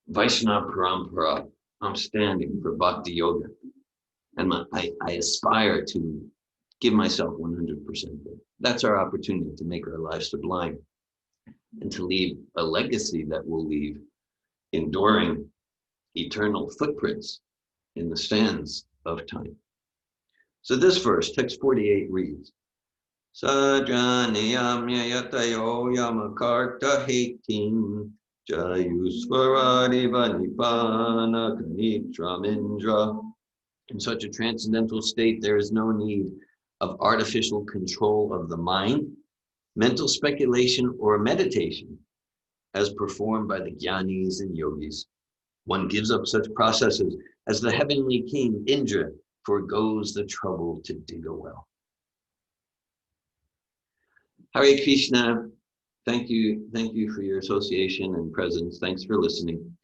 Vaishnava Parampara. I'm standing for Bhakti Yoga. And I aspire to give myself 100%. That's our opportunity to make our lives sublime and to leave a legacy that will leave enduring, eternal footprints in the sands of time. So this verse, text 48 reads, Sajraniyamyayatayo yamakarta hetim jayusvaradi vanipana kanitramindra. In such a transcendental state, there is no need of artificial control of the mind, mental speculation, or meditation, as performed by the jnanis and yogis. One gives up such processes as the heavenly king Indra forgoes the trouble to dig a well. Hare Krishna. Thank you for your association and presence. Thanks for listening.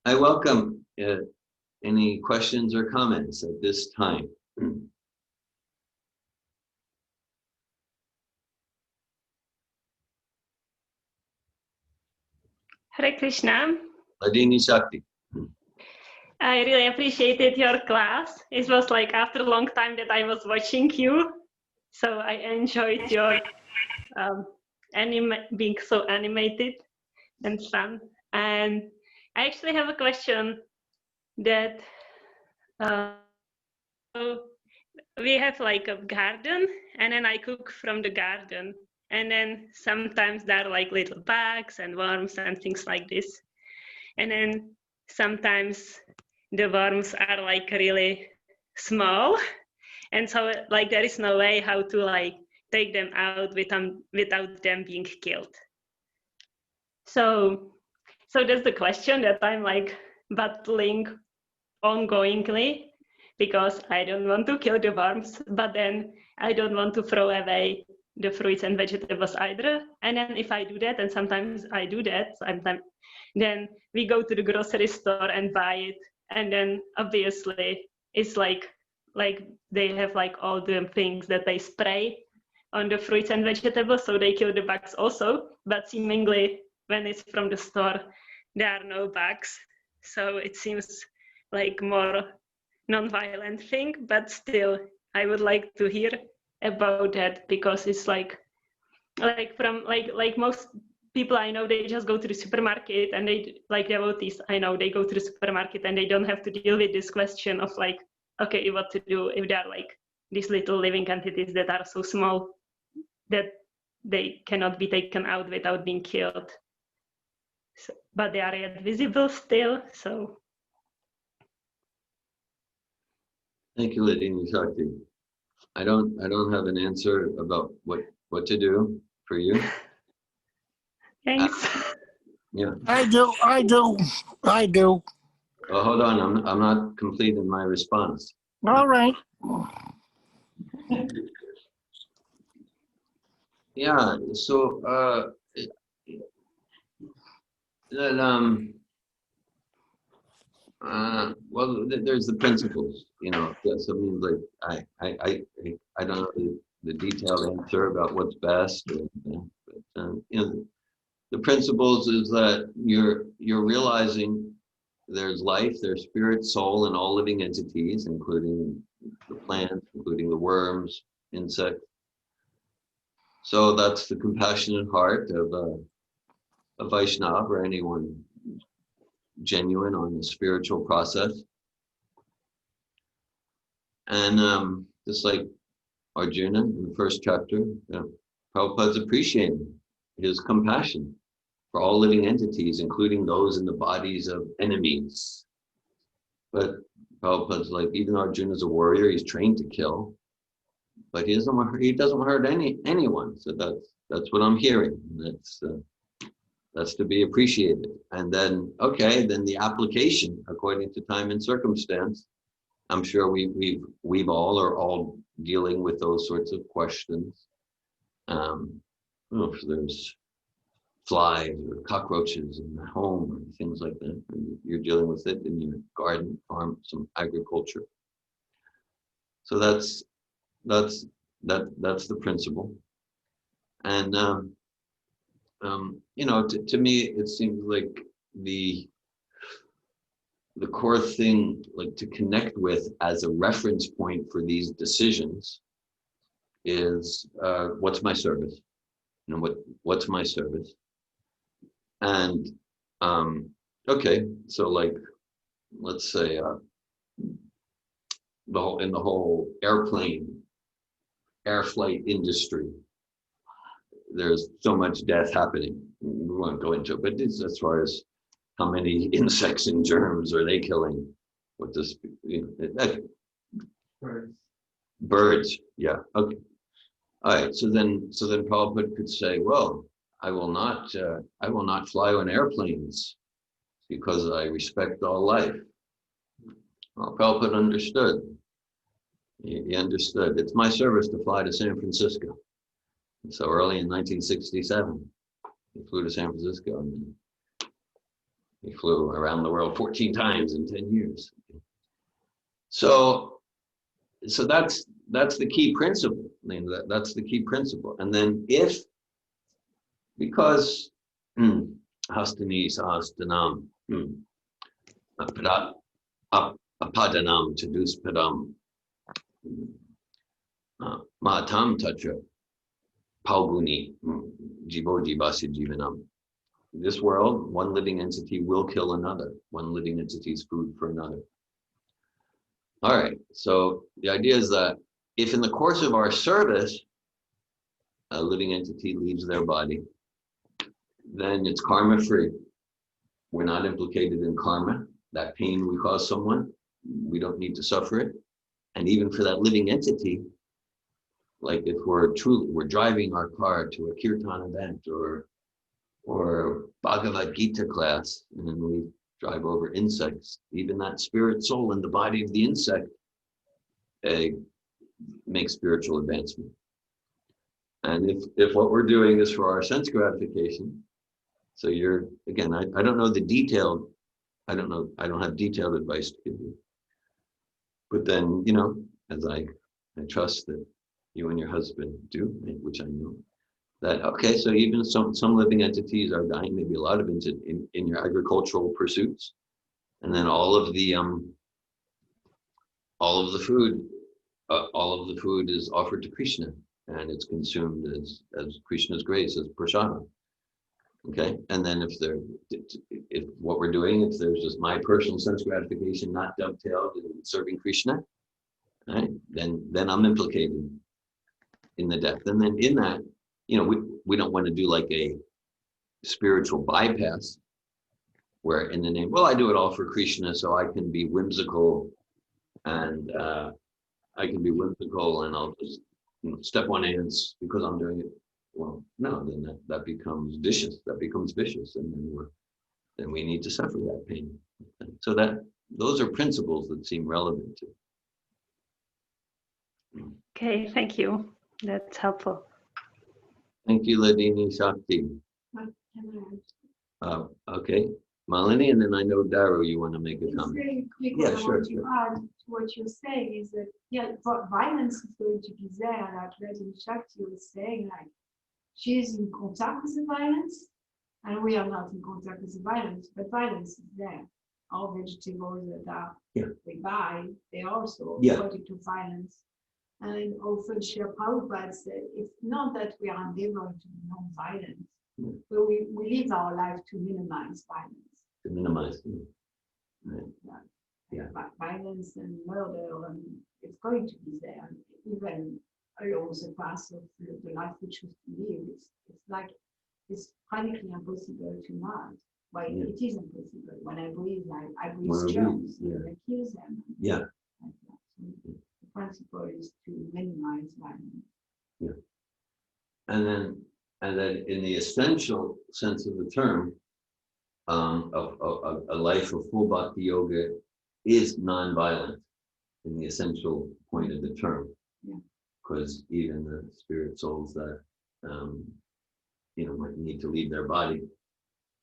I welcome any questions or comments at this time. Hare Krishna. Ladini Shakti. I really appreciated your class. It was like after a long time that I was watching you. So I enjoyed your being so animated and fun. And I actually have a question that we have like a garden, and then I cook from the garden. And then sometimes there are like little bugs and worms and things like this. And then sometimes the worms are like really small. And so like there is no way how to like take them out without them being killed. So that's the question that I'm like battling ongoingly, because I don't want to kill the worms, but then I don't want to throw away the fruits and vegetables either. And then if I do that, and sometimes I do that, then we go to the grocery store and buy it. And then obviously it's like they have like all the things that they spray on the fruits and vegetables, so they kill the bugs also. But seemingly when it's from the store, there are no bugs. So it seems like more non-violent thing, but still I would like to hear about that, because it's like from most people I know, they just go to the supermarket, and they like devotees I know, they go to the supermarket and they don't have to deal with this question of like, okay, what to do if there are like these little living entities that are so small that they cannot be taken out without being killed. So, but they are yet visible still. So Thank you, Ladini Shakti. I don't have an answer about what to do. for you? Thanks. Yeah. I do. Well, hold on. I'm not complete in my response. All right. Yeah. So that well, there's the principles. You know, so means like I don't know the detailed answer about what's best, but you know, the principles is that you're realizing there's life, there's spirit, soul, and all living entities, including the plants, including the worms, insects. So that's the compassionate heart of a Vaishnava or anyone genuine on the spiritual process. And just like Arjuna in the first chapter, Prabhupada's appreciating his compassion for all living entities, including those in the bodies of enemies. But Prabhupada's like, even Arjuna's a warrior, he's trained to kill, but he doesn't hurt anyone. So that's what I'm hearing. That's to be appreciated. And then, okay, then the application according to time and circumstance. I'm sure we've all are all dealing with those sorts of questions. If there's flies or cockroaches in the home or things like that, and you're dealing with it in your garden, farm, some agriculture. So that's the principle. And you know, to me, it seems like the core thing, like to connect with as a reference point for these decisions, is what's my service? You know, what's my service? And okay, so like, let's say in the whole air flight industry, there's so much death happening. We won't go into it, but it's as far as how many insects and germs are they killing? What this, you know, birds. Yeah. Okay. All right. So then Prabhupada could say, well, I will not fly on airplanes because I respect all life. Well, Prabhupada understood. He understood. It's my service to fly to San Francisco. And so early in 1967, he flew to San Francisco, and he flew around the world 14 times in 10 years. So that's the key principle. I mean, that's the key principle. And then because hastani sahastanam apadanam chaduspadam matam tatra pauguni jivo jivasi jivanam. This world, one living entity will kill another. One living entity's food for another. All right, so the idea is that if in the course of our service, a living entity leaves their body, then it's karma free. We're not implicated in karma. That pain we cause someone, we don't need to suffer it. And even for that living entity, like if we're driving our car to a kirtan event or Bhagavad Gita class, and then we drive over insects, even that spirit soul in the body of the insect makes spiritual advancement. And if what we're doing is for our sense gratification, so you're, again, I don't know the detailed, I don't have detailed advice to give you. But then, you know, as I trust that you and your husband do, which I know, that, okay, so even some living entities are dying, maybe a lot of in your agricultural pursuits. And then all of the food is offered to Krishna, and it's consumed as Krishna's grace, as prasada. Okay, and then if what we're doing, if there's just my personal sense gratification not dovetailed in serving Krishna, right, then I'm implicated in the death. And then in that, you know, we don't want to do like a spiritual bypass where in the name, well, I do it all for Krishna, so I can be whimsical and I'll just step on ants because I'm doing it. well, no, then that becomes vicious. That becomes vicious, and then we need to suffer that pain. So those are principles that seem relevant to. Okay, thank you. That's helpful. Thank you, Ladini Shakti. Okay, Malini, and then I know Daru, you want to make a It's comment. very quick. Yeah, What I sure, want to add to what you're saying is that, yeah, violence is going to be there. Like Lady Shakti was saying, like, she's in contact with the violence, and we are not in contact with the violence, but violence is there. All vegetables that we buy, they also subject to violence. And often Srila Prabhupada said, it's not that we are endeavoring to be non-violent, but we live our life to minimize violence. To minimize. Right. Violence and murder, and it's going to be there. Even along the path of the life we choose to live, it's like it's practically impossible to not. Well, it is impossible. When I breathe, I breathe germs, and I kill them. Yeah. Like that. So the principle is to minimize violence. Yeah. And then in the essential sense of the term, a life of full bhakti yoga is non-violent in the essential point of the term. Because even the spirit souls that might need to leave their body,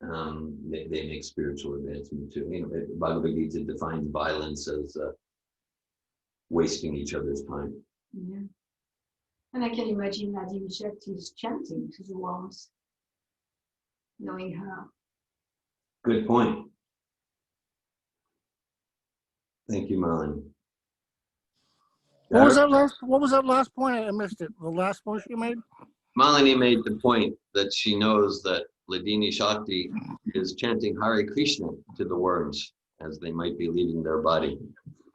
they make spiritual advancement too. Bhagavad Gita defines violence as wasting each other's time. Yeah. And I can imagine Nadine Shakti is chanting to the worms, knowing her. Good point. Thank you, Malin. What was that last point? I missed it. The last point you made? Malini made the point that she knows that Ladini Shakti is chanting Hare Krishna to the worms as they might be leaving their body.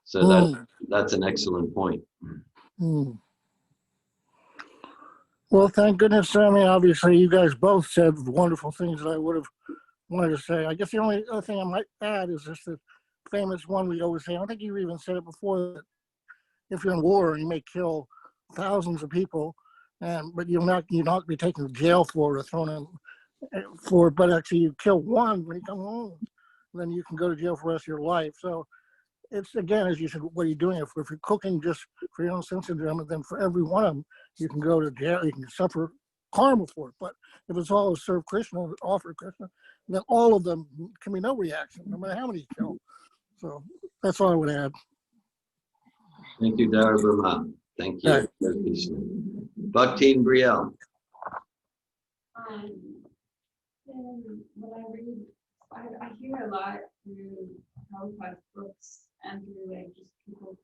So that's an excellent point. Well, thank goodness. I mean, obviously, you guys both said wonderful things that I would have wanted to say. I guess the only other thing I might add is just the famous one we always say. I don't think you even said it before, that if you're in war, you may kill thousands of people, but you'll not be taken to jail for or thrown in for. But actually, you kill one when you come home, then you can go to jail for the rest of your life. So it's, again, as you said, what are you doing? If you're cooking just for your own sense of them, then for every one of them, you can go to jail. You can suffer karma for it. But if it's all to serve Krishna, offer Krishna, then all of them can be no reaction, no matter how many you kill. So that's all I would add. Thank you, Dara Brahma. Thank you. Right. Bhakti and Brielle. What I read, I hear a lot through Prabhupada's books and through like just people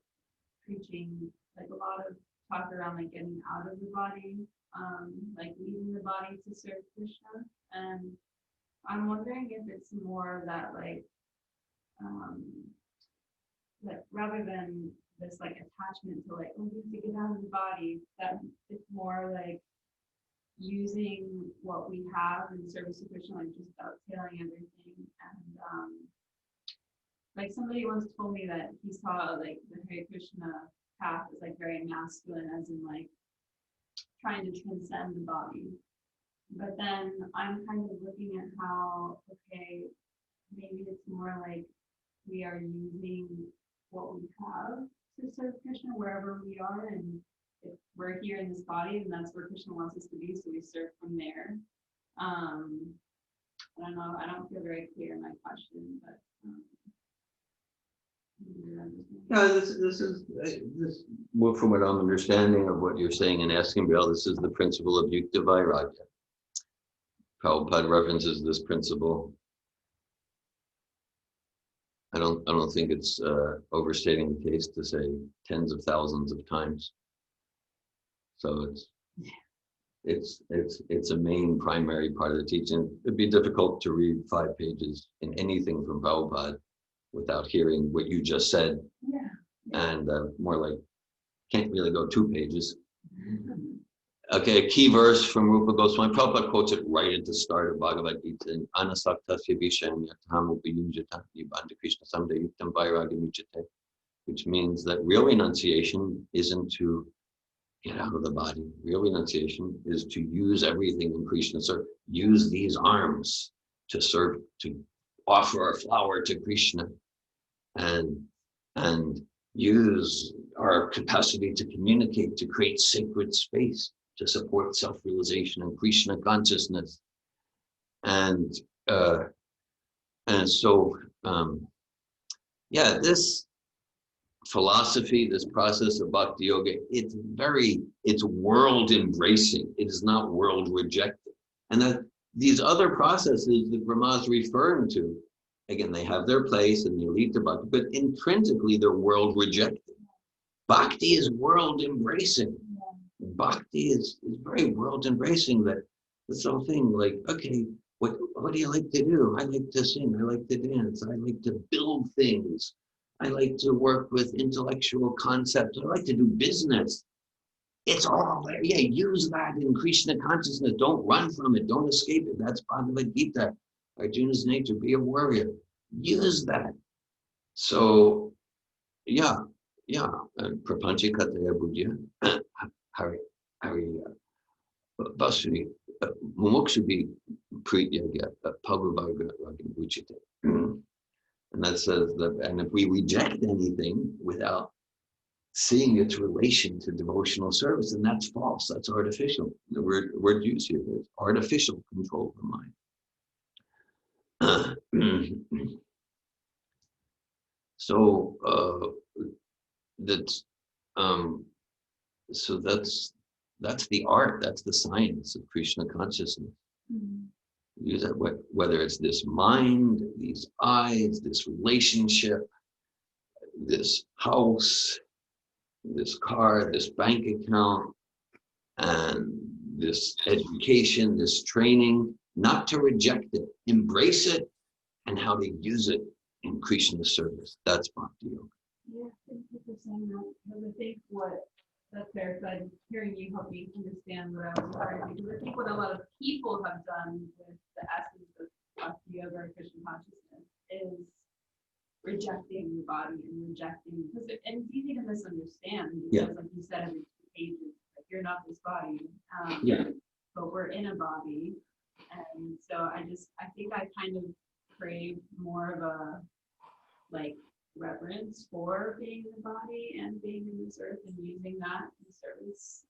preaching, like a lot of talk around like getting out of the body, like leaving the body to serve Krishna. And I'm wondering if it's more that like rather than this like attachment to like, oh, we have to get out of the body, that it's more like using what we have in service of Krishna, like just dovetailing everything. And like somebody once told me that he saw like the Hare Krishna path as like very masculine, as in like trying to transcend the body. But then I'm kind of looking at how, okay, maybe it's more like we are using what we have to serve Krishna wherever we are, and if we're here in this body, and that's where Krishna wants us to be, so we serve from there. I don't know. I don't feel very clear in my question, but Well, from what I'm understanding of what you're saying and asking, Bill, this is the principle of Yukta Vairagya. Prabhupada references this principle. I don't think it's overstating the case to say tens of thousands of times. So it's a main primary part of the teaching. It'd be difficult to read 5 pages in anything from Prabhupada without hearing what you just said. And more like, can't really go 2 pages. Okay, a key verse from Rupa Goswami. Prabhupada quotes it right at the start of Bhagavad Gita. Anasaktasya vishayam yatham upayunjata nibbanda Krishna samdayuktam vairagya muchyate, which means that real renunciation isn't to get out of the body. Real renunciation is to use everything in Krishna's service. Use these arms to serve, to offer a flower to Krishna, and use our capacity to communicate, to create sacred space, to support self-realization and Krishna consciousness. And so, yeah, this philosophy, this process of bhakti yoga, it's world embracing. It is not world rejecting. And that these other processes that Brahma is referring to, again, they have their place and they lead to bhakti, but intrinsically they're world rejecting. Bhakti is world embracing. Bhakti is very world embracing. That this whole thing, like, okay, what do you like to do? I like to sing, I like to dance, I like to build things, I like to work with intellectual concepts, I like to do business. It's all there. Yeah, use that in Krishna consciousness. Don't run from it, don't escape it. That's Bhagavad Gita, Arjuna's nature, be a warrior. Use that. So yeah, prapancha kataya buddhya, hari basuri, mumukshubhi prityagya, pavavarga ragam uchite. And that says that, and if we reject anything without seeing its relation to devotional service, then that's false, that's artificial. The word used here is artificial control of the mind. So that's the art, that's the science of Krishna consciousness. Use that, whether it's this mind, these eyes, this relationship, this house, this car, this bank account, and this education, this training, not to reject it, embrace it, and how to use it in Krishna's service. That's bhakti yoga. Yeah, thank you for saying that. Because I think what that clarified, hearing you help me understand what I was learning, because I think what a lot of people have done with the essence of bhakti yoga or Krishna consciousness is rejecting the body and rejecting, because and it's easy to misunderstand, because like you said in the 2 pages, like you're not this body, but we're in a body. And so I think I kind of crave more of a like reverence for being in the body and being in this earth and using that in service.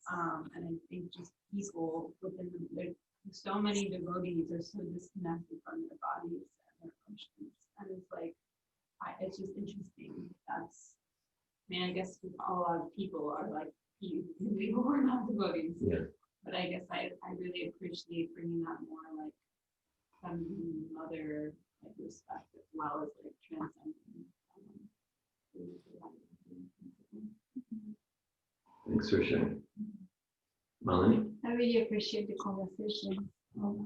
And I think just people within there's so many devotees are so disconnected from their bodies and their emotions, and it's like it's just interesting. That's, I mean, I guess a lot of people are like people who are not devotees. Yeah. But I guess I really appreciate bringing that more like some mother like respect as well as like transcending. Thanks for sharing. Melanie? I really appreciate the conversation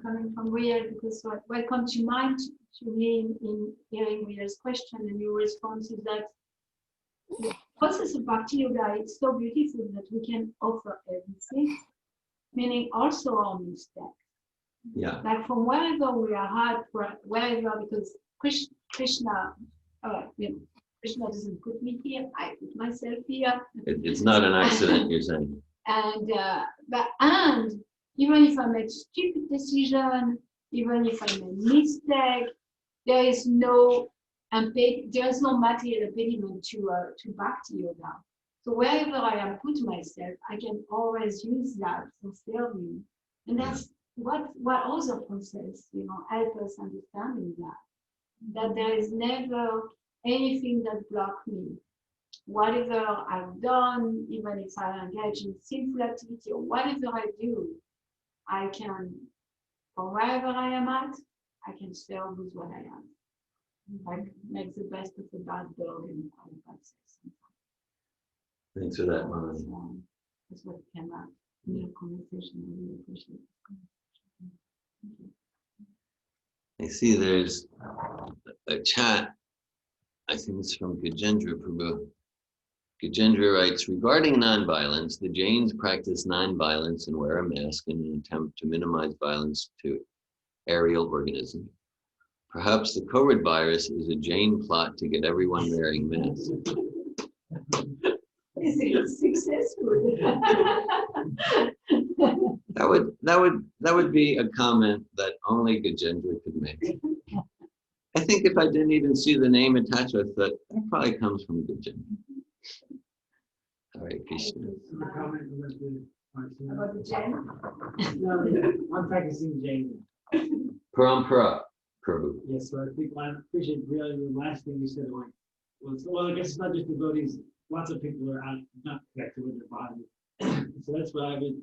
coming from Ria, because what comes to mind to me in hearing Ria's question and your response is that the process of bhakti yoga, it's so beautiful that we can offer everything, meaning also our mistakes. Yeah. Like from wherever we are at, wherever, because Krishna, Krishna doesn't put me here, I put myself here. It's not an accident, you're saying. And even if I make stupid decision, even if I make mistake, there is no material impediment to bhakti yoga. So wherever I am put myself, I can always use that for serving, and that's what other process help us understanding that there is never anything that blocks me. Whatever I've done, even if I engage in sinful activity or whatever I do, I can, from wherever I am at, I can serve with what I am. Like make the best of a bad dog and a bad sex. Thanks for that, Mom. That's what came out in the conversation. I really appreciate it. I see there's a chat. I think it's from Gajendra Prabhu. Gajendra writes, regarding nonviolence, the Jains practice nonviolence and wear a mask in an attempt to minimize violence to aerial organisms. Perhaps the COVID virus is a Jain plot to get everyone wearing masks. Is it successful? That would be a comment that only Gajendra could make. I think if I didn't even see the name attached, I thought that probably comes from Gajendra. Hare Krishna. A comment About the Jain? I'm practicing Jain. Parampara, Prabhu. Yes, so I think I appreciate really the last thing you said. Like, well, I guess it's not just devotees. Lots of people are not connected with their body. So that's what I would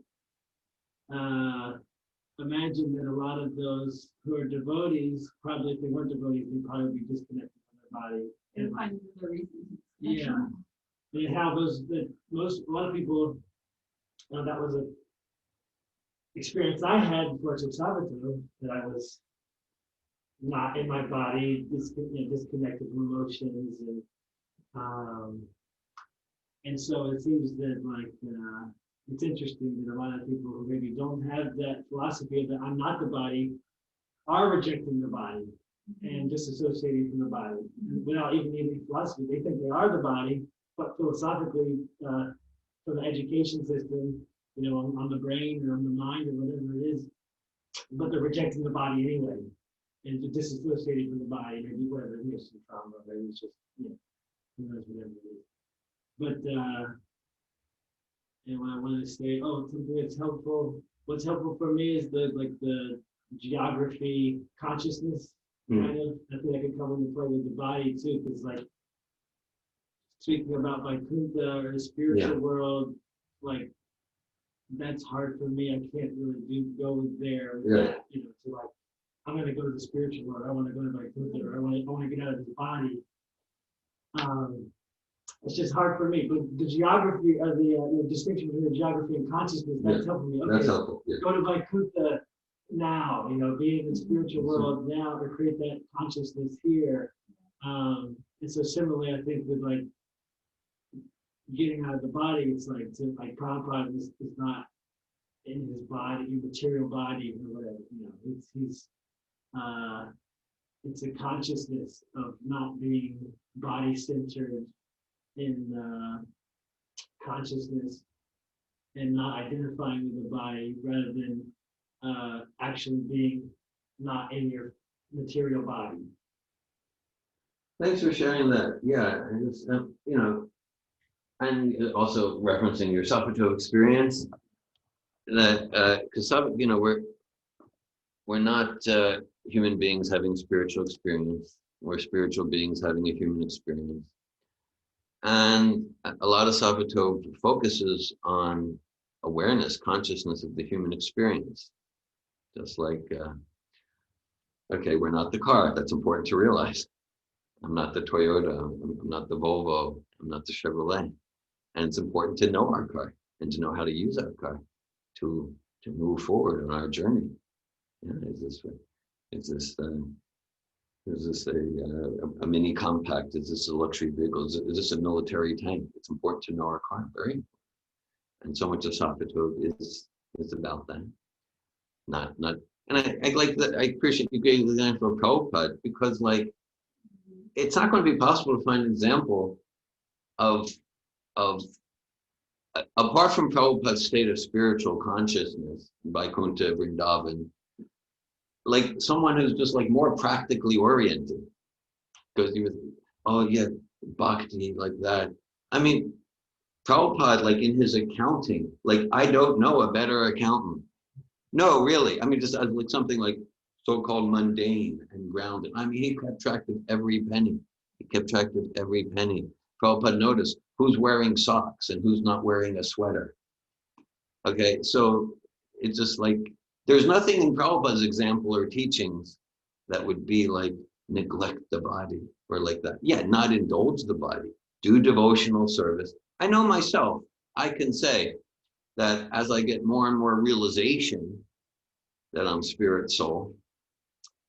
imagine that a lot of those who are devotees, probably if they weren't devotees, they'd probably be disconnected from their body. And like, Find the reasons. yeah, and how a lot of people, that was a experience I had before I took Sabato, that I was not in my body, disconnected from emotions, and so it seems that like it's interesting that a lot of people who maybe don't have that philosophy that I'm not the body are rejecting the body and disassociating from the body without even needing philosophy. They think they are the body, but philosophically, from the education system, on the brain or on the mind or whatever it is, but they're rejecting the body anyway and disassociating from the body, maybe whatever, maybe some trauma, maybe it's just, who knows, whatever it is. But, and when I want to say, something that's helpful, what's helpful for me is the geography consciousness, kind of. I think I could come into play with the body too, because like speaking about Vaikuntha or the spiritual world, like that's hard for me. I can't really go there. Yeah. To like, I'm going to go to the spiritual world. I want to go to Vaikuntha, or I want to get out of this body. It's just hard for me. But the geography, the distinction between the geography and consciousness, that's helping me. Okay, That's helpful. Yeah. go to Vaikuntha now, be in the spiritual world now, to create that consciousness here. And so similarly, I think with like getting out of the body, it's like Prabhupada is not in his body, material body or whatever. It's a consciousness of not being body centered in consciousness and not identifying with the body, rather than actually being not in your material body. Thanks for sharing that. Yeah, and it's, and also referencing your Sappho experience. That because we're not human beings having spiritual experience. We're spiritual beings having a human experience, and a lot of Sappho focuses on awareness, consciousness of the human experience. Just like, okay, we're not the car. That's important to realize. I'm not the Toyota. I'm not the Volvo. I'm not the Chevrolet. And it's important to know our car and to know how to use our car to move forward on our journey. Is this a mini compact? Is this a luxury vehicle? Is this a military tank? It's important to know our car, very important. And so much of Sappho is about that. Not, and I like that. I appreciate you gave the example of Prabhupada, because like, it's not going to be possible to find an example of apart from Prabhupada's state of spiritual consciousness, Vaikuntha, Vrindavan, like someone who's just like more practically oriented, because he was, bhakti, like that. I mean, Prabhupada, like in his accounting, like I don't know a better accountant. No, really. I mean, just like something like so-called mundane and grounded. I mean, he kept track of every penny. Prabhupada noticed who's wearing socks and who's not wearing a sweater. Okay, so it's just like, there's nothing in Prabhupada's example or teachings that would be like neglect the body or like that. Yeah, not indulge the body, do devotional service. I know myself, I can say that as I get more and more realization that I'm spirit soul,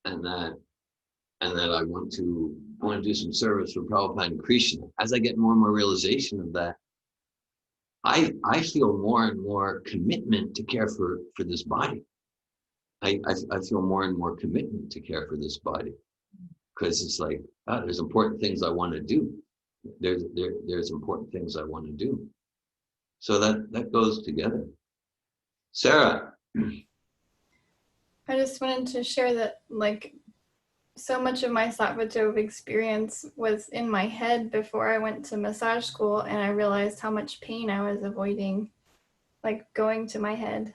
and that I want to do some service for Prabhupada and Krishna, as I get more and more realization of that, I feel more and more commitment to care for this body. I feel more and more commitment to care for this body, because it's like, there's important things I want to do. There's important things I want to do. So that goes together. Sarah. I just wanted to share that, like, so much of my Sattva Tov experience was in my head before I went to massage school, and I realized how much pain I was avoiding, like going to my head.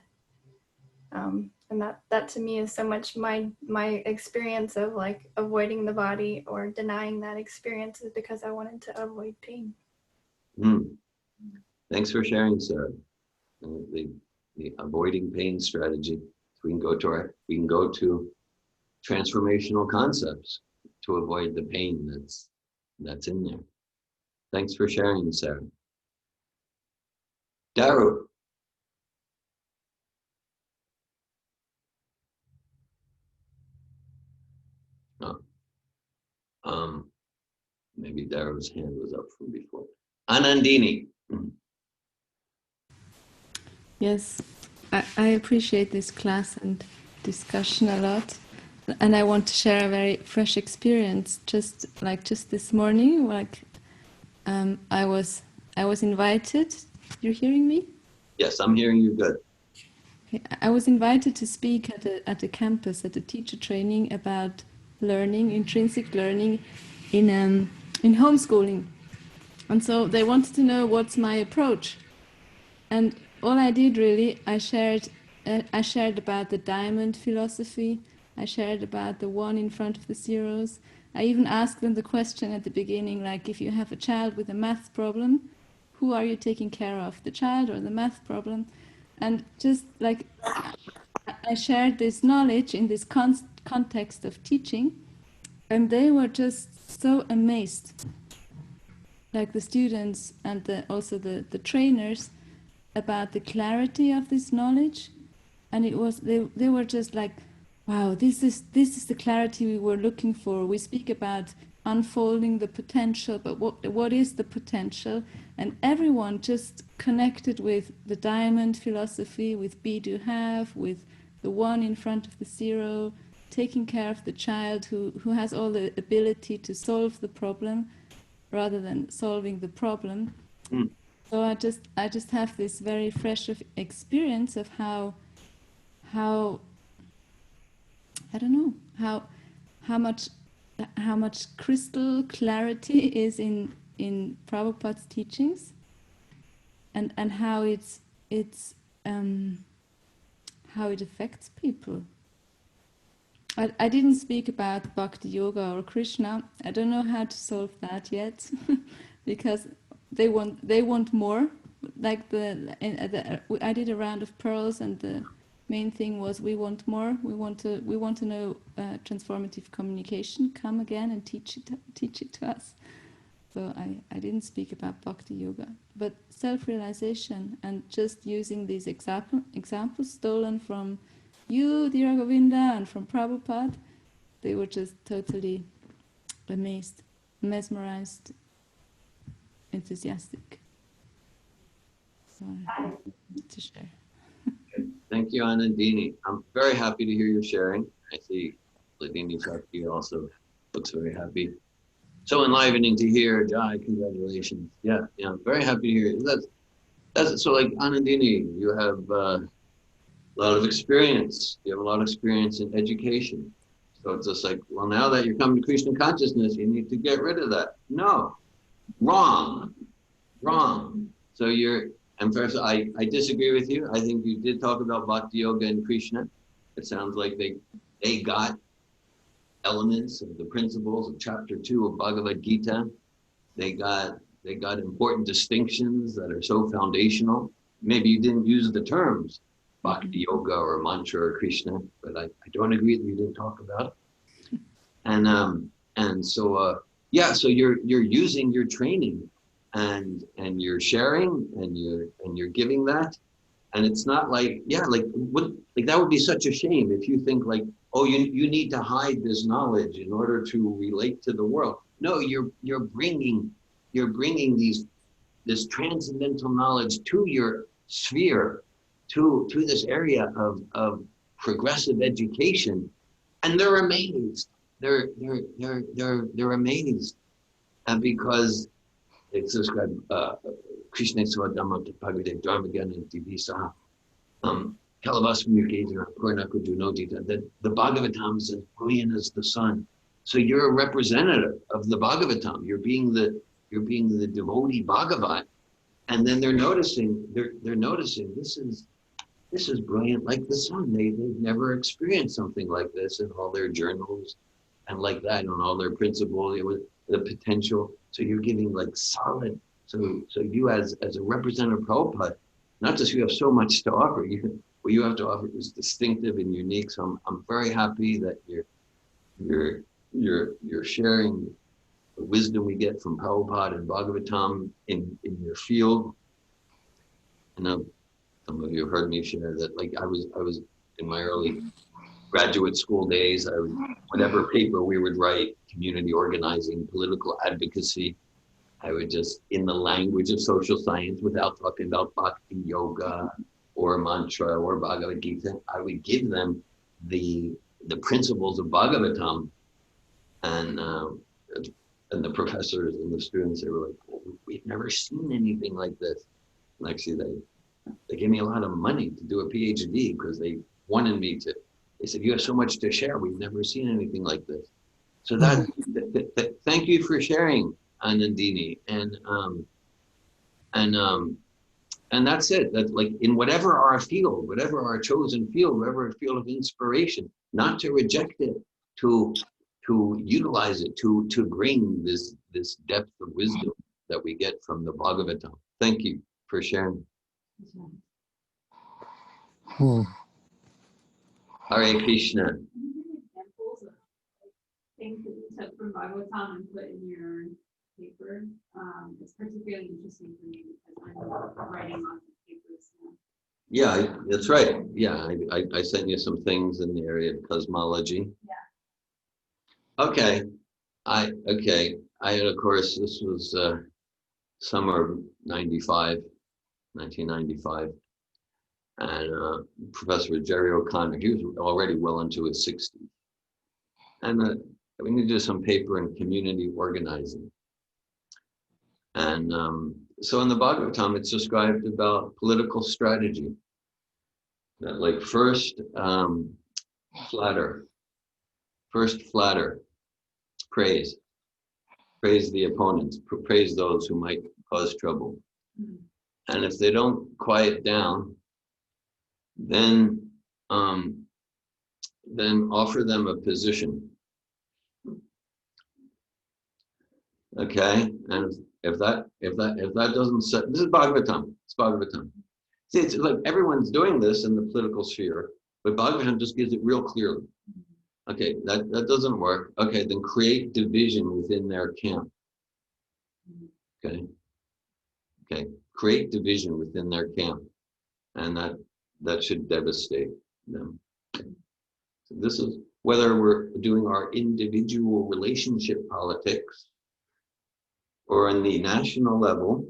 And that to me is so much my experience of like avoiding the body or denying that experience is because I wanted to avoid pain. Thanks for sharing, Sarah. The avoiding pain strategy. We can go to transformational concepts to avoid the pain that's in there. Thanks for sharing, Sarah. Daru. Maybe Daru's hand was up from before. Anandini. Yes, I appreciate this class and discussion a lot. And I want to share a very fresh experience. Just this morning, I was invited. You're hearing me? Yes, I'm hearing you good. Okay. I was invited to speak at a campus at a teacher training about learning, intrinsic learning, in homeschooling. And so they wanted to know what's my approach. And all I did really, I shared about the diamond philosophy. I shared about the one in front of the zeros. I even asked them the question at the beginning, like, if you have a child with a math problem, who are you taking care of, the child or the math problem? And just like, I shared this knowledge in this context of teaching, and they were just so amazed, like the students and also the trainers, about the clarity of this knowledge. And it was they were just like, wow, this is the clarity we were looking for. We speak about unfolding the potential, but what is the potential? And everyone just connected with the diamond philosophy, with be do have, with the one in front of the zero, taking care of the child who has all the ability to solve the problem rather than solving the problem. So I just have this very fresh experience of how I don't know how much crystal clarity is in Prabhupada's teachings, and how how it affects people. I didn't speak about Bhakti Yoga or Krishna. I don't know how to solve that yet, because they want more. Like I did a round of pearls, and the main thing was we want more. We want to know transformative communication. Come again and teach it to us. So I didn't speak about Bhakti Yoga, but self-realization and just using these examples stolen from you, Dhira, Govinda, and from Prabhupada. They were just totally amazed, mesmerized, enthusiastic. So I wanted to share. Thank you, Anandini. I'm very happy to hear you sharing. I see Ladini Sakti also looks very happy. So enlivening to hear. Jai, congratulations. Yeah, I'm very happy to hear you. That's so, like, Anandini, you have a lot of experience. You have a lot of experience in education. So it's just like, well, now that you're coming to Krishna consciousness, you need to get rid of that. No, wrong. So and first, I disagree with you. I think you did talk about Bhakti Yoga and Krishna. It sounds like they got elements of the principles of chapter 2 of Bhagavad Gita. They got important distinctions that are so foundational. Maybe you didn't use the terms Bhakti Yoga or mantra or Krishna, but I don't agree that you didn't talk about it. And so so you're using your training and you're sharing and you're giving that. And it's not like, that would be such a shame if you think like, oh, you need to hide this knowledge in order to relate to the world. No, you're bringing this transcendental knowledge to your sphere, to this area of progressive education, and they're amazed. They're amazed, and because it's described. Krishna Swadama Pagade Dharmagan and Divisa. Kalavasmuketa, Purnakudunodita, that the Bhagavatam is as brilliant as the sun. So you're a representative of the Bhagavatam. You're being the devotee Bhagavat. And then they're noticing this is brilliant like the sun. They've never experienced something like this in all their journals and like that on all their principles, the potential. So you're giving like solid. So you as a representative of Prabhupada, not just you have so much to offer, what you have to offer is distinctive and unique. So I'm very happy that you're sharing the wisdom we get from Prabhupada and Bhagavatam in your field. I know some of you have heard me share that, like I was in my early graduate school days, whatever paper we would write, community organizing, political advocacy, I would just, in the language of social science, without talking about bhakti yoga or mantra or Bhagavad Gita, I would give them the principles of Bhagavatam, and the professors and the students, they were like, oh, we've never seen anything like this. And actually, they gave me a lot of money to do a PhD because they wanted me to. They said, you have so much to share. We've never seen anything like this. So thank you for sharing, Anandini. And that's it. That, like, in whatever our field, whatever our chosen field, whatever our field of inspiration, not to reject it, to utilize it, to bring this depth of wisdom that we get from the Bhagavatam. Thank you for sharing. Hare Krishna. Examples of things that you took from Bhagavatam and put in your paper. It's particularly interesting for me because I'm writing lots of papers now. Yeah, that's right. Yeah, I sent you some things in the area of cosmology. Yeah. Okay. I had, of course, this was summer of 1995. And Professor Jerry O'Connor, he was already well into his 60s. And we need to do some paper in community organizing. And so in the Bhagavatam, it's described about political strategy. That, like, first flatter, praise the opponents, praise those who might cause trouble. And if they don't quiet down, then offer them a position. Okay, and if that doesn't set, this is Bhagavatam. It's Bhagavatam. See, it's like everyone's doing this in the political sphere, but Bhagavatam just gives it real clearly. Okay, that doesn't work. Okay, then create division within their camp. Okay, create division within their camp, and that should devastate them. Okay. So this is whether we're doing our individual relationship politics or on the national level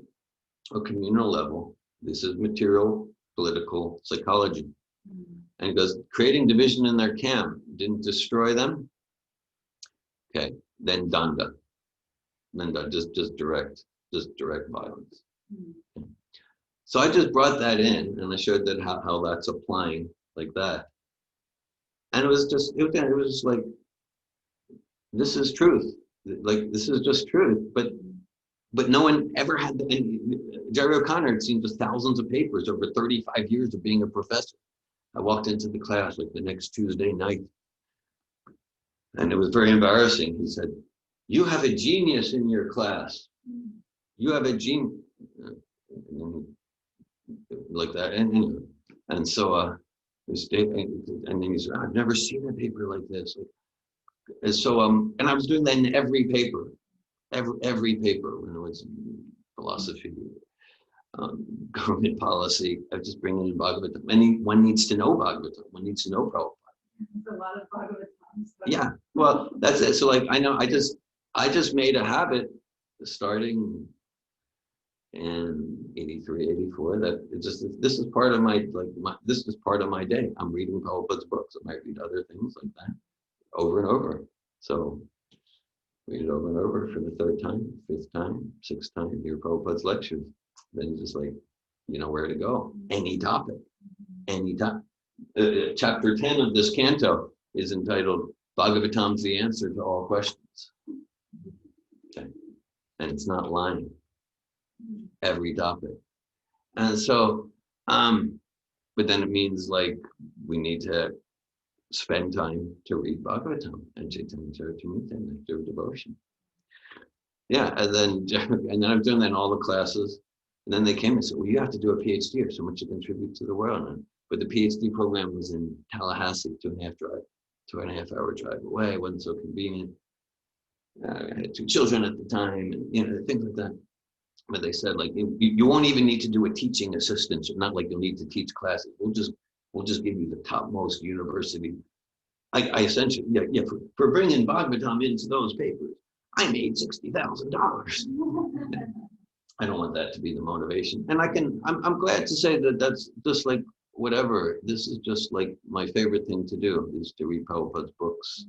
or communal level. This is material political psychology. And it goes, creating division in their camp didn't destroy them. Okay, then danda. Just direct violence. So I just brought that in and I showed that how that's applying like that. And it was just like, this is truth. Like, this is just truth. But no one ever had that. Jerry O'Connor had seen just thousands of papers over 35 years of being a professor. I walked into the class like the next Tuesday night, and it was very embarrassing. He said, "You have a genius in your class. You have a genius," like that. And so and then he said, "I've never seen a paper like this." And so and I was doing that in every paper. Every paper, when it was philosophy, government policy, I just bring in Bhagavatam. One needs to know Bhagavatam. One needs to know Prabhupada. There's a lot of Bhagavatam stuff. Yeah, well, that's it. So, like, I know I just made a habit starting in 83, 84, that it just, this is part of this is part of my day. I'm reading Prabhupada's books. I might read other things like that over and over. So read it over and over for the third time, fifth time, sixth time, hear Prabhupada's lectures. then just like, you know where to go. Any topic, any time. Chapter 10 of this canto is entitled Bhagavatam's the answer to all questions. Okay. And it's not lying. Every topic. And so, but then it means like we need to spend time to read Bhagavatam and Chaitanya Charitamrita and Nectar of Devotion. Yeah, and then I'm doing that in all the classes. And then they came and said, well, you have to do a PhD or so much to contribute to the world. But the PhD program was in Tallahassee, 2.5 hour drive away. It wasn't so convenient. I had 2 children at the time, and you know, things like that. But they said, like, you won't even need to do a teaching assistant. So not like you'll need to teach classes. We'll just give you the topmost university. I essentially, for bringing Bhagavatam into those papers, I made $60,000. I don't want that to be the motivation. And I'm glad to say that that's just like whatever. This is just like my favorite thing to do is to read Prabhupada's books,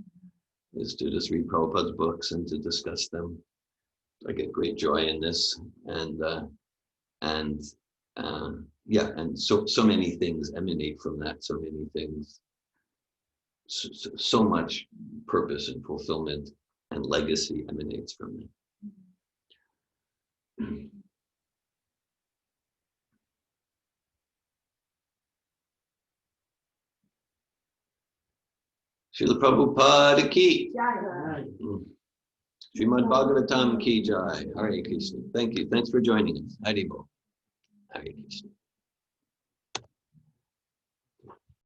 is to just read Prabhupada's books and to discuss them. I get great joy in this, and so many things emanate from that. So many things, so much purpose and fulfillment and legacy emanates from it. Srila Prabhupada ki. Srimad Bhagavatam ki jai. Hare Krishna. Thank you. Thanks for joining us. Hare Bo. Hare Krishna.